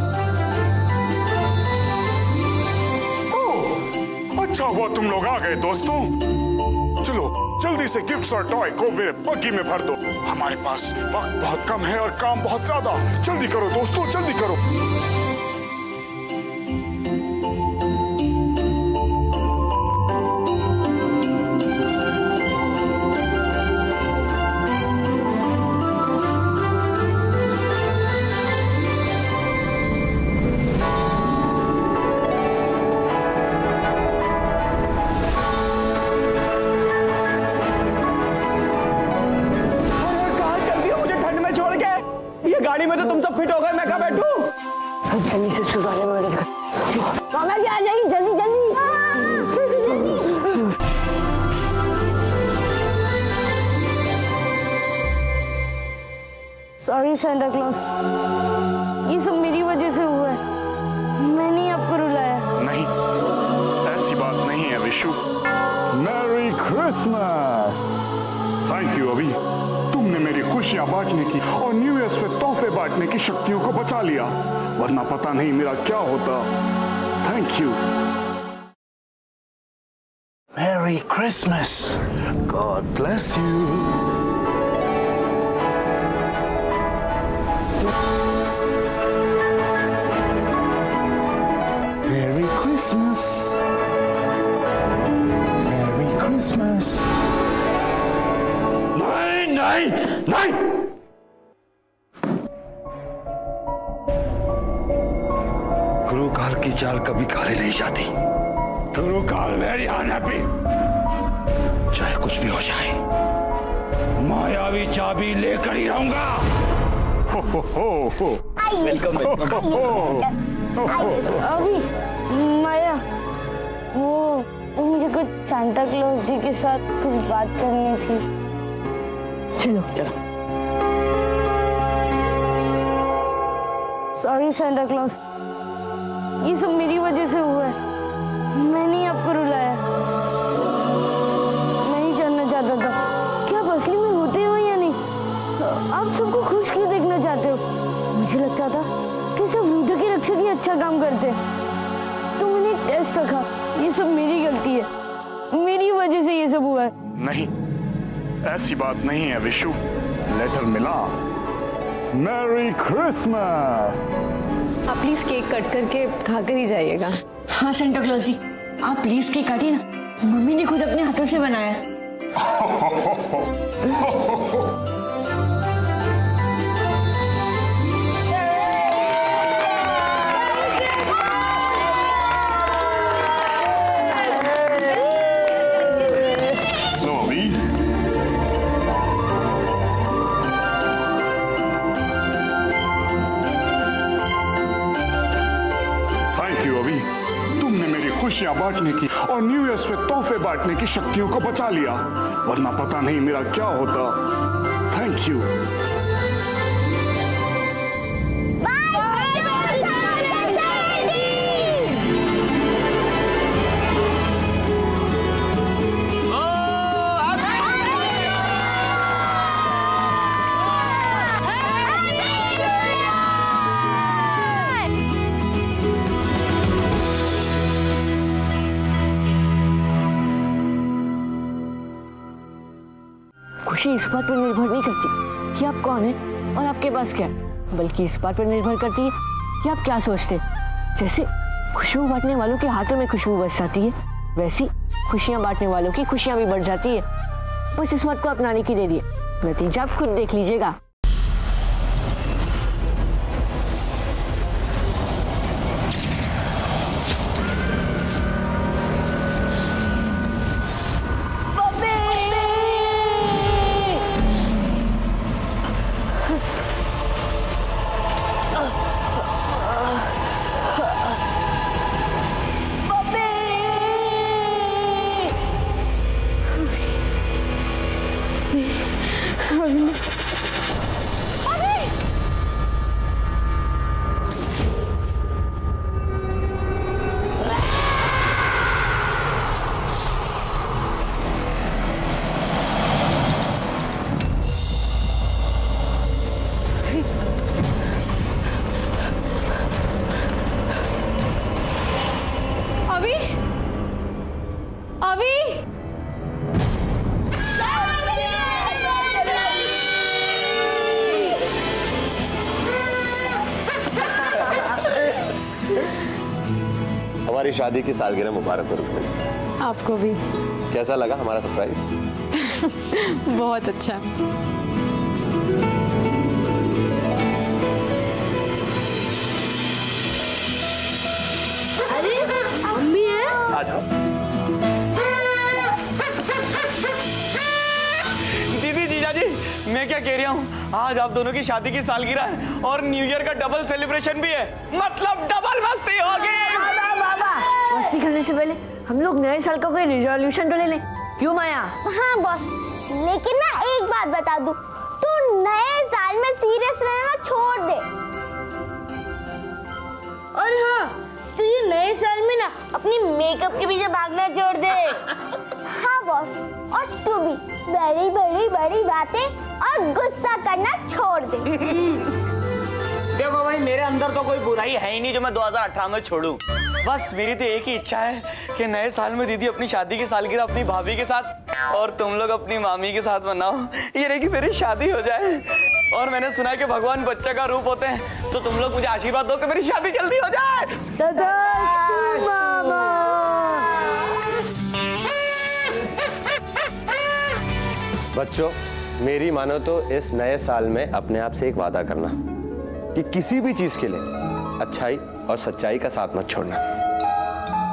ओह, अच्छा हुआ तुम लोग आ गए दोस्तों। चलो जल्दी से गिफ्ट्स और टॉय को मेरे बग्गी में भर दो। हमारे पास वक्त बहुत कम है और काम बहुत ज्यादा। जल्दी करो दोस्तों, जल्दी करो। गाड़ी में तो तुम सब फिट हो गए, मैं कहाँ बैठूं? जल्दी से उसको गाड़ी में मदद कर। मामा जी आ जाइए, जल्दी जल्दी। सॉरी सेंटा क्लॉज, ये सब मेरी वजह से हुआ है। मैंने आपको रुलाया। नहीं, ऐसी बात नहीं है Vishu. Merry Christmas. Thank you अभी, तू तुमने मेरी खुशियां बांटने की और न्यू ईयर पे तोहफे बांटने की शक्तियों को बचा लिया, वरना पता नहीं मेरा क्या होता। Thank you. Merry Christmas. God bless you. Merry Christmas. Merry Christmas. नहीं नहीं नहीं, गुरु काल की चाल कभी खाली नहीं जाती। गुरु काल मेरी आने पे चाहे कुछ भी हो जाए, मायावी चाबी लेकर ही रहूंगा। हो। वेलकम अभी माया, वो मुझे कुछ सांता क्लॉज जी के साथ कुछ बात करनी थी। चलो चलो। सॉरी सांता क्लॉज, ये सब मेरी वजह से हुआ है। मैंने ही आपको रुलाया। मैं ही जानना चाहता था कि आप असली में होते हो या नहीं। आप सबको खुश क्यों देखना चाहते हो? मुझे लगता था कि सब रूटर के रक्षक ही अच्छा काम करते हैं, तो मैंने टेस्ट रखा। ये सब मेरी गलती है, मेरी वजह से ये सब हुआ है। नहीं, ऐसी बात नहीं है विशु। लेटर मिला। Merry Christmas. आप प्लीज केक कट करके खाकर ही जाइएगा। हाँ सेंटा क्लॉज जी, आप प्लीज केक काटिए ना। मम्मी ने खुद अपने हाथों से बनाया। लो अभी। थैंक यू अभी, तुमने मेरी खुशियां बांटने की और न्यू ईयर पे तोहफे बांटने की शक्तियों को बचा लिया, वरना पता नहीं मेरा क्या होता। Thank you. खुशी इस बात पर निर्भर नहीं करती कि आप कौन हैं और आपके पास क्या है, बल्कि इस बात पर निर्भर करती है कि आप क्या सोचते हैं। जैसे खुशबू बांटने वालों के हाथों में खुशबू बस जाती है, वैसी खुशियां बांटने वालों की खुशियां भी बढ़ जाती है। बस इस बात को अपनाने की देरी है, नतीजा आप खुद देख लीजिएगा। अभी अभी हमारी शादी की सालगिरह मुबारक हो रुक्मिणी। आपको भी। कैसा लगा हमारा सरप्राइज? बहुत अच्छा। अरे मम्मी है। आ जाओ। दीदी, जीजाजी, मैं क्या कह रहा हूँ, आज आप दोनों की शादी की सालगिरह है और न्यू ईयर का डबल सेलिब्रेशन भी है, मतलब डबल मस्ती होगी। बाबा, मस्ती करने से पहले हम लोग नए साल का कोई रिजोल्यूशन तो ले लें, क्यों माया? हाँ बॉस, लेकिन ना एक बात बता दूं, तू नए साल में सीरियस रहना छोड़ दे। और हाँ, तू ये नए साल में ना अपनी मेकअप के पीछे भागना छोड़ दे। हाँ हाँ बॉस, और तू भी बड़ी बड़ी बड़ी बातें और गुस्सा करना छोड़ दे। देखो भाई, मेरे अंदर तो कोई बुराई है ही नहीं जो मैं 2018 में छोड़ूं। बस मेरी तो एक ही इच्छा है कि नए साल में दीदी अपनी शादी की सालगिरह अपनी भाभी के साथ और तुम लोग अपनी मामी के साथ मनाओ। ये रही कि मेरी शादी हो जाए। और मैंने सुना कि भगवान बच्चे का रूप होते हैं, तो तुम लोग मुझे आशीर्वाद दो कि मेरी शादी जल्दी हो जाए। बच्चों, मेरी मानो तो इस नए साल में अपने आप से एक वादा करना कि किसी भी चीज के लिए अच्छाई और सच्चाई का साथ मत छोड़ना,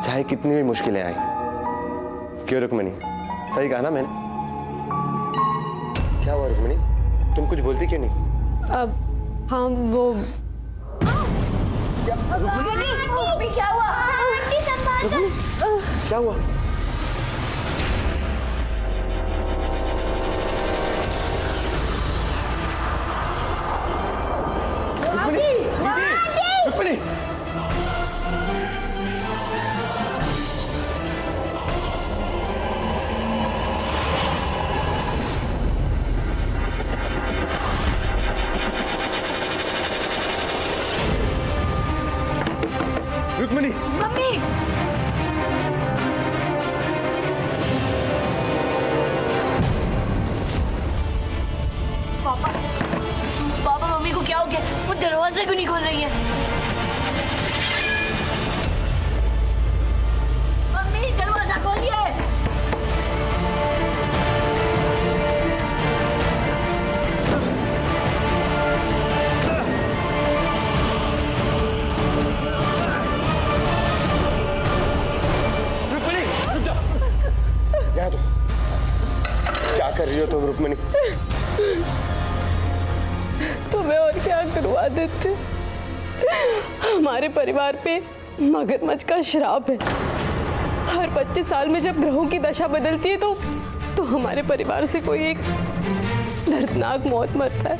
चाहे कितनी भी मुश्किलें आए। क्यों रुक्मिणी, सही कहा ना मैंने? क्या हुआ रुक्मिणी, तुम कुछ बोलती क्यों नहीं? अब हाँ वो क्या हुआ? आंटी संभाल कर। क्या हुआ? Rukmini, Rukmini, mummy, papa mummy को क्या हो गया? वो दरवाजा क्यों नहीं खोल रही है? मम्मी दरवाजा खोलिए। रुक्मिणी, रुक जा। क्या तुम क्या कर रही हो तुम रुक्मिणी? तुम्हें और क्या करवा देते। हमारे परिवार पे मगरमच्छ का श्राप है। हर 25 साल में जब ग्रहों की दशा बदलती है तो हमारे परिवार से कोई एक दर्दनाक मौत मरता है।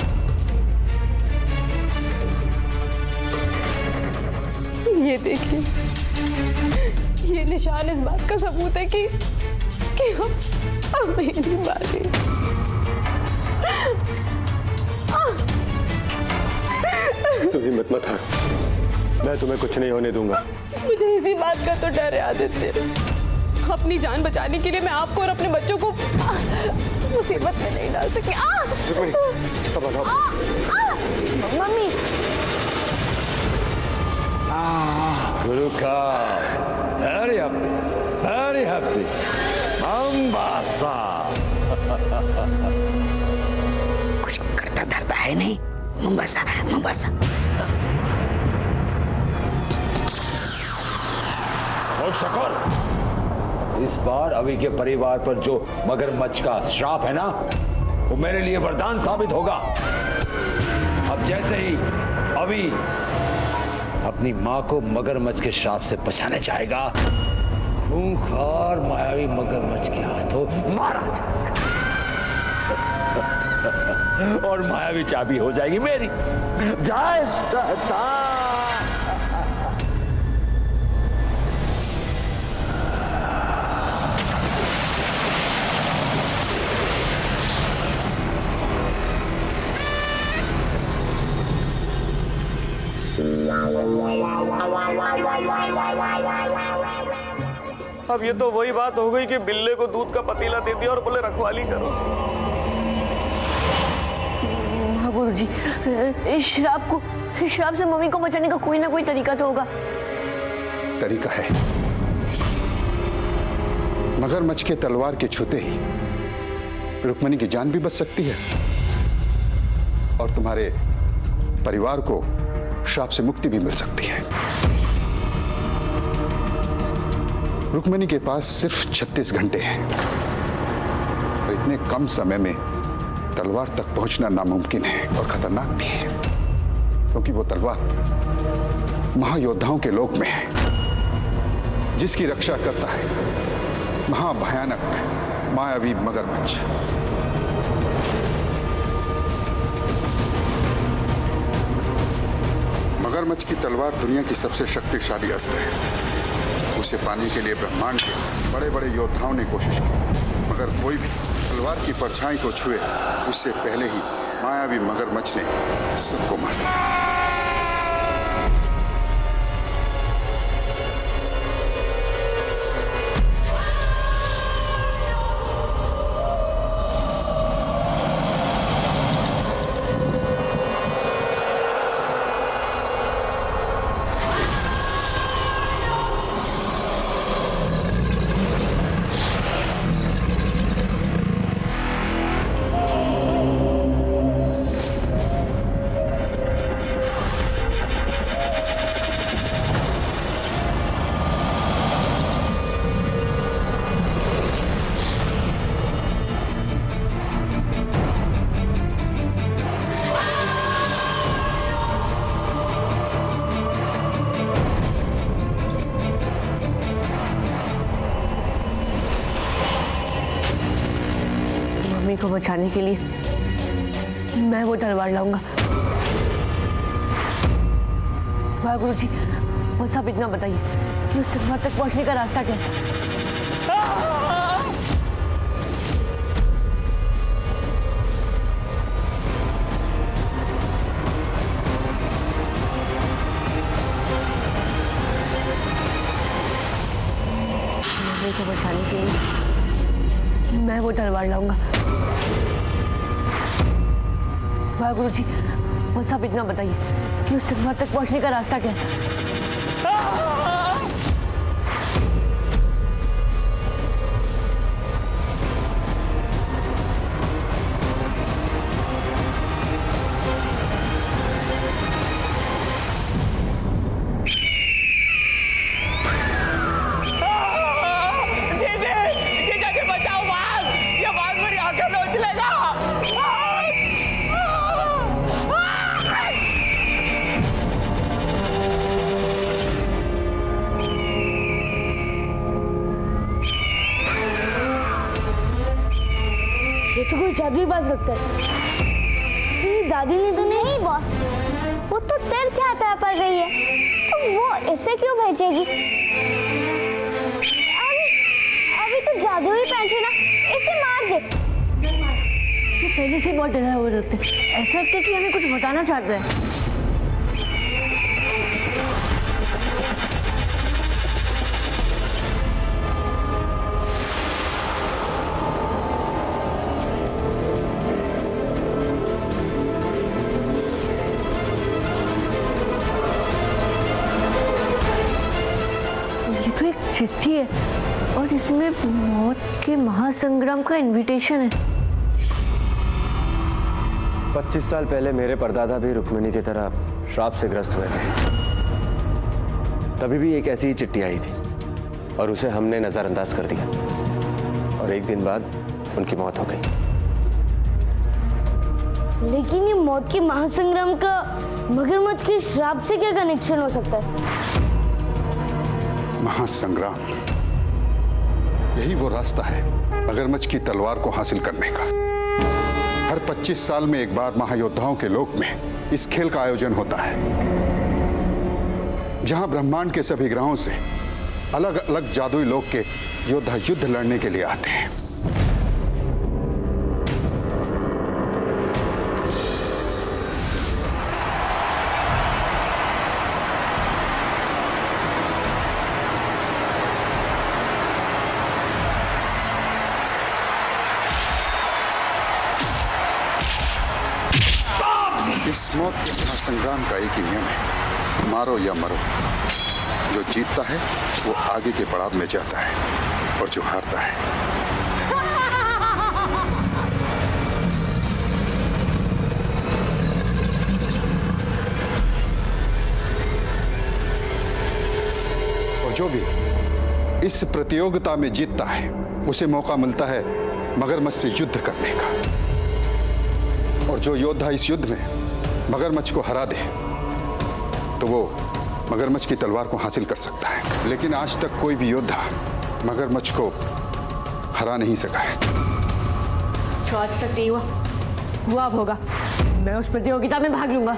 ये देखिए, ये निशान इस बात का सबूत है कि हम मेरी बातें तुम हिम्मत मत हार, मैं तुम्हें कुछ नहीं होने दूंगा। मुझे इसी बात का तो डर है आदित्य। अपनी जान बचाने के लिए मैं आपको और अपने बच्चों को मुसीबत में नहीं डाल सकी। मम्मी, रुका, very happy, अम्बासा। कुछ करता धरता है नहीं। Mombasa, Mombasa. और शकुर, इस बार अभी के परिवार पर जो मगरमच्छ का श्राप है ना, वो मेरे लिए वरदान साबित होगा। अब जैसे ही अभी अपनी माँ को मगरमच्छ के श्राप से बचाने जाएगा, खूंखार मायावी मगरमच्छ के हाथों मारा जाएगा। और मायावी चाबी हो जाएगी मेरी। जय शैतान। अब ये तो वही बात हो गई कि बिल्ले को दूध का पतीला दे दिया और बोले रखवाली करो। हाँ गुरुजी, इस श्राप से मम्मी को बचाने का कोई ना कोई तरीका तो होगा। तरीका है। मगरमच्छ के तलवार के छूते ही रुक्मिणी की जान भी बच सकती है और तुम्हारे परिवार को श्राप से मुक्ति भी मिल सकती है। रुक्मिणी के पास सिर्फ 36 घंटे हैं और इतने कम समय में तलवार तक पहुंचना नामुमकिन है और खतरनाक भी है, क्योंकि वो तलवार महायोद्धाओं के लोक में है, जिसकी रक्षा करता है महाभयानक मायावी मगरमच्छ। मगरमच्छ की तलवार दुनिया की सबसे शक्तिशाली अस्त्र है। उसे पाने के लिए ब्रह्मांड के बड़े बड़े योद्धाओं ने कोशिश की, मगर कोई भी तलवार की परछाई को छुए उससे पहले ही मायावी मगरमच्छ ने सबको मार दिया। मम्मी को बचाने के लिए मैं वो तलवार लाऊंगा। वाह जी, बस आप इतना बताइए कि उस तलवार तक पहुंचने का रास्ता क्या है? मम्मी को बचाने के लिए मैं वो तलवार लाऊंगा। वाह गुरुजी, बस आप इतना बताइए कि उस तलवार तक पहुंचने का रास्ता क्या है? ये तो कोई जादुई बाज लगता है। मेरी दादी ने तो नहीं बॉस, वो तो तेरे के हाथ पर गई है, तो वो ऐसे क्यों भेजेगी? अभी तो जादू ही पहचे ना, इसे मार दे। ये पहले से बहुत डरा हुए लगते, ऐसा लगता है कि हमें कुछ बताना चाहते हैं। चिट्ठी है और इसमें मौत के महासंग्राम का इनविटेशन है। 25 साल पहले मेरे परदादा भी रुक्मिणी की तरह श्राप से ग्रस्त हुए थे। तभी भी एक ऐसी ही चिट्ठी आई थी और उसे हमने नजरअंदाज कर दिया और एक दिन बाद उनकी मौत हो गई। लेकिन ये मौत के महासंग्राम का मगरमच्छ के श्राप से क्या कनेक्शन हो सकता है? महासंग्राम, यही वो रास्ता है मगरमच्छ की तलवार को हासिल करने का। हर 25 साल में एक बार महायोद्धाओं के लोक में इस खेल का आयोजन होता है, जहां ब्रह्मांड के सभी ग्रहों से अलग अलग जादुई लोक के योद्धा युद्ध लड़ने के लिए आते हैं। इस मौत के महासंग्राम का एक ही नियम है, मारो या मरो। जो जीतता है वो आगे के पड़ाव में जाता है और जो हारता है और जो भी इस प्रतियोगिता में जीतता है उसे मौका मिलता है मगरमच्छ से युद्ध करने का। और जो योद्धा इस युद्ध में मगरमच्छ को हरा दे तो वो मगरमच्छ की तलवार को हासिल कर सकता है। लेकिन आज तक कोई भी योद्धा मगरमच्छ को हरा नहीं सका है। जो आज तक नहीं हुआ वो अब होगा। मैं उस प्रतियोगिता में भाग लूंगा।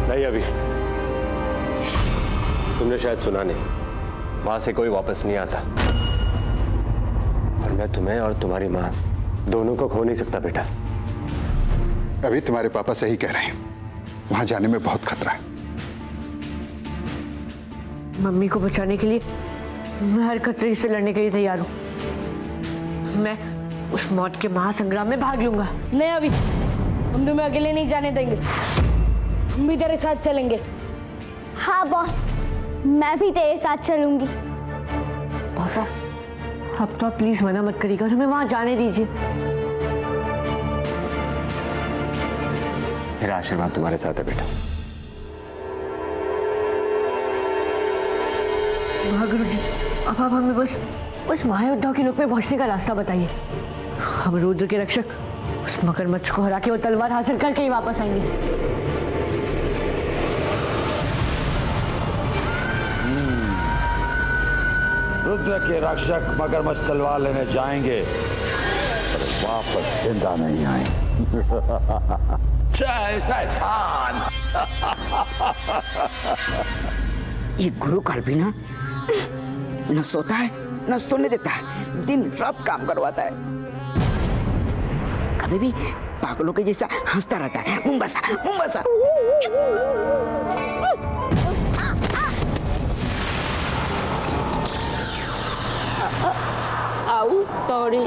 नहीं, अभी तुमने शायद सुना नहीं, वहां से कोई वापस नहीं आता और मैं तुम्हें और तुम्हारी माँ दोनों को खो नहीं सकता बेटा। अभी तुम्हारे पापा सही कह रहे हैं, वहां जाने में बहुत खतरा है। मम्मी को बचाने के लिए मैं हर खतरे से लड़ने के लिए तैयार हूँ। मैं उस मौत के महासंग्राम में भाग लूंगा। नहीं अभी हम तुम्हें अकेले नहीं जाने देंगे, हम भी तेरे साथ चलेंगे। हाँ बॉस, मैं भी तेरे साथ चलूंगी। पापा अब तो आप प्लीज मना मत करिएगा, हमें वहां जाने दीजिए। मेरा आशीर्वाद तुम्हारे साथ है बेटा। हाँ गुरुजी, अब आप हमें बस उस महायोद्धा के रूप में पहुंचने का रास्ता बताइए। हम रुद्र के रक्षक उस मगरमच्छ को हरा के वो तलवार हासिल करके ही वापस आएंगे। रुद्र के रक्षक मगरमच्छ तलवार लेने जाएंगे पर वापस जिंदा नहीं आएंगे। जय शैतान। ये गुरु काल भी न सोता है न सोने देता है, दिन रात काम करवाता है। कभी भी पागलों के जैसा हंसता रहता है। मुंबसा मुंबसा। आओ तोड़ी।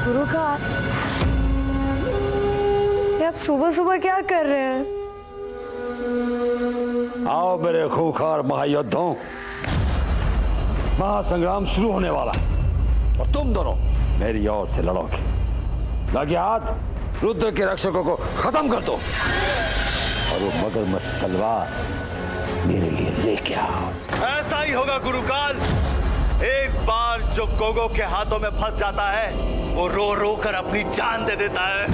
गुरु का ये आप सुबह सुबह क्या कर रहे हैं? आओ मेरे खूंखार महायोद्धाओं, महासंग्राम शुरू होने वाला है और तुम दोनों मेरी ओर से लड़ोगे। लगे हाथ, रुद्र के रक्षकों को खत्म कर दो और वो मगरमच्छ तलवार मेरे लिए लेके आओ। ऐसा ही होगा गुरुकाल। एक बार जो गोगो के हाथों में फंस जाता है वो रो रो कर अपनी जान दे देता है।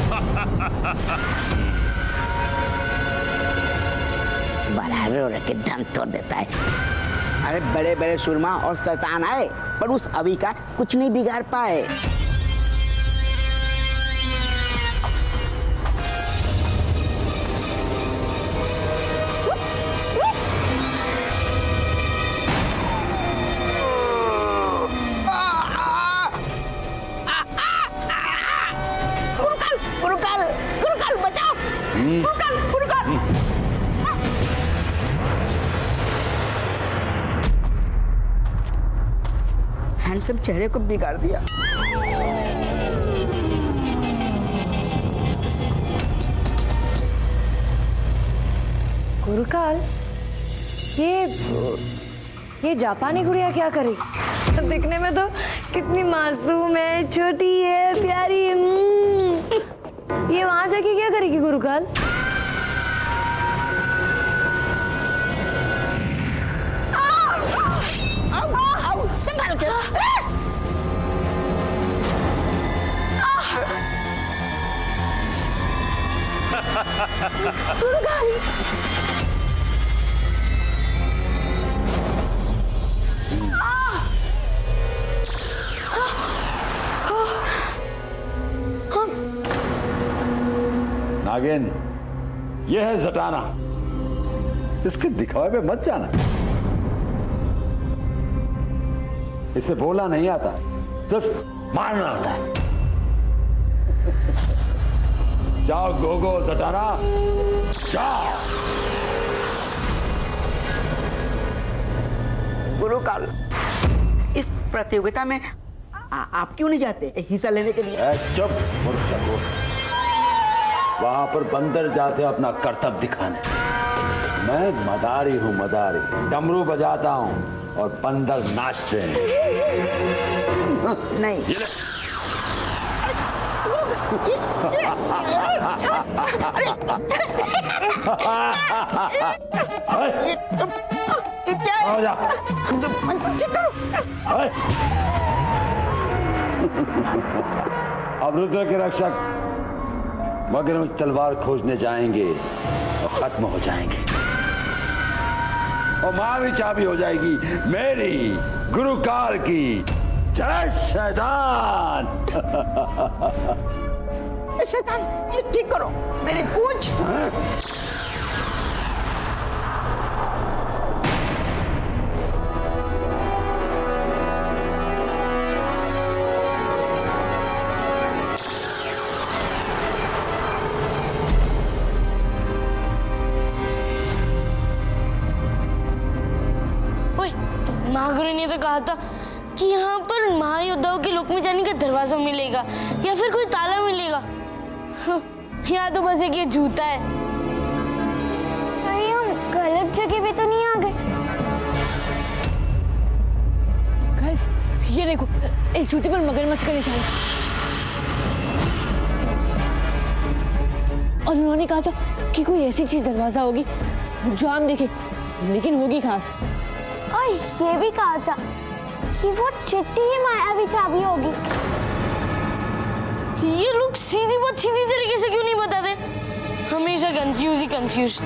बड़ा रो रो के दम तोड़ देता है। अरे बड़े बड़े सुरमा और शैतान आए पर उस अभी का कुछ नहीं बिगाड़ पाए। गुरुकाल बचाओ। गुरुकाल हैंडसम चेहरे को बिगाड़ दिया। गुरुकाल, ये जापानी गुड़िया क्या करी? दिखने में तो कितनी मासूम है, छोटी है, प्यारी है। ये वहां जाके क्या करेगी गुरुकाल? संभाल के। गुरुकाल, नागिन, ये है जटाना, इसके दिखावे पे मत जाना। इसे बोलना नहीं आता, सिर्फ मारना आता है। जाओ गोगो जटाना, जाओ। गुरुकाल, इस प्रतियोगिता में आप क्यों नहीं जाते हिस्सा लेने के लिए? चुप मूर्ख चकोर। वहां पर बंदर जाते अपना कर्तव्य दिखाने। मैं मदारी हूं, मदारी। डमरू बजाता हूं और बंदर नाचते हैं। नहीं। आओ जा। अब रुद्र के रक्षक मगरमच्छ तलवार खोजने जाएंगे और खत्म हो जाएंगे और मां भी चाबी हो जाएगी मेरी गुरुकाल की। जय शैतान। शैतान, ये ठीक करो मेरी पूंछ। ओए, महागुरु ने तो कहा था कि यहाँ पर महायोद्धाओं के लोक में जाने का दरवाजा मिलेगा या फिर कोई ताला मिलेगा। यहाँ तो बस एक ये जूता है। कहीं हम गलत जगह पे तो नहीं आ गए? गाइस, ये देखो, इस जूते पर मगरमच्छ का निशान है। और उन्होंने कहा था कि कोई ऐसी चीज दरवाजा होगी जो हम देखें, लेकिन होगी खास। और ये भी कहा था कि वो चिट्ठी ही मायावी चाबी होगी। ये लोग सीधी बात सीधी तरीके से क्यों नहीं बताते? हमेशा कंफ्यूज ही कंफ्यूज।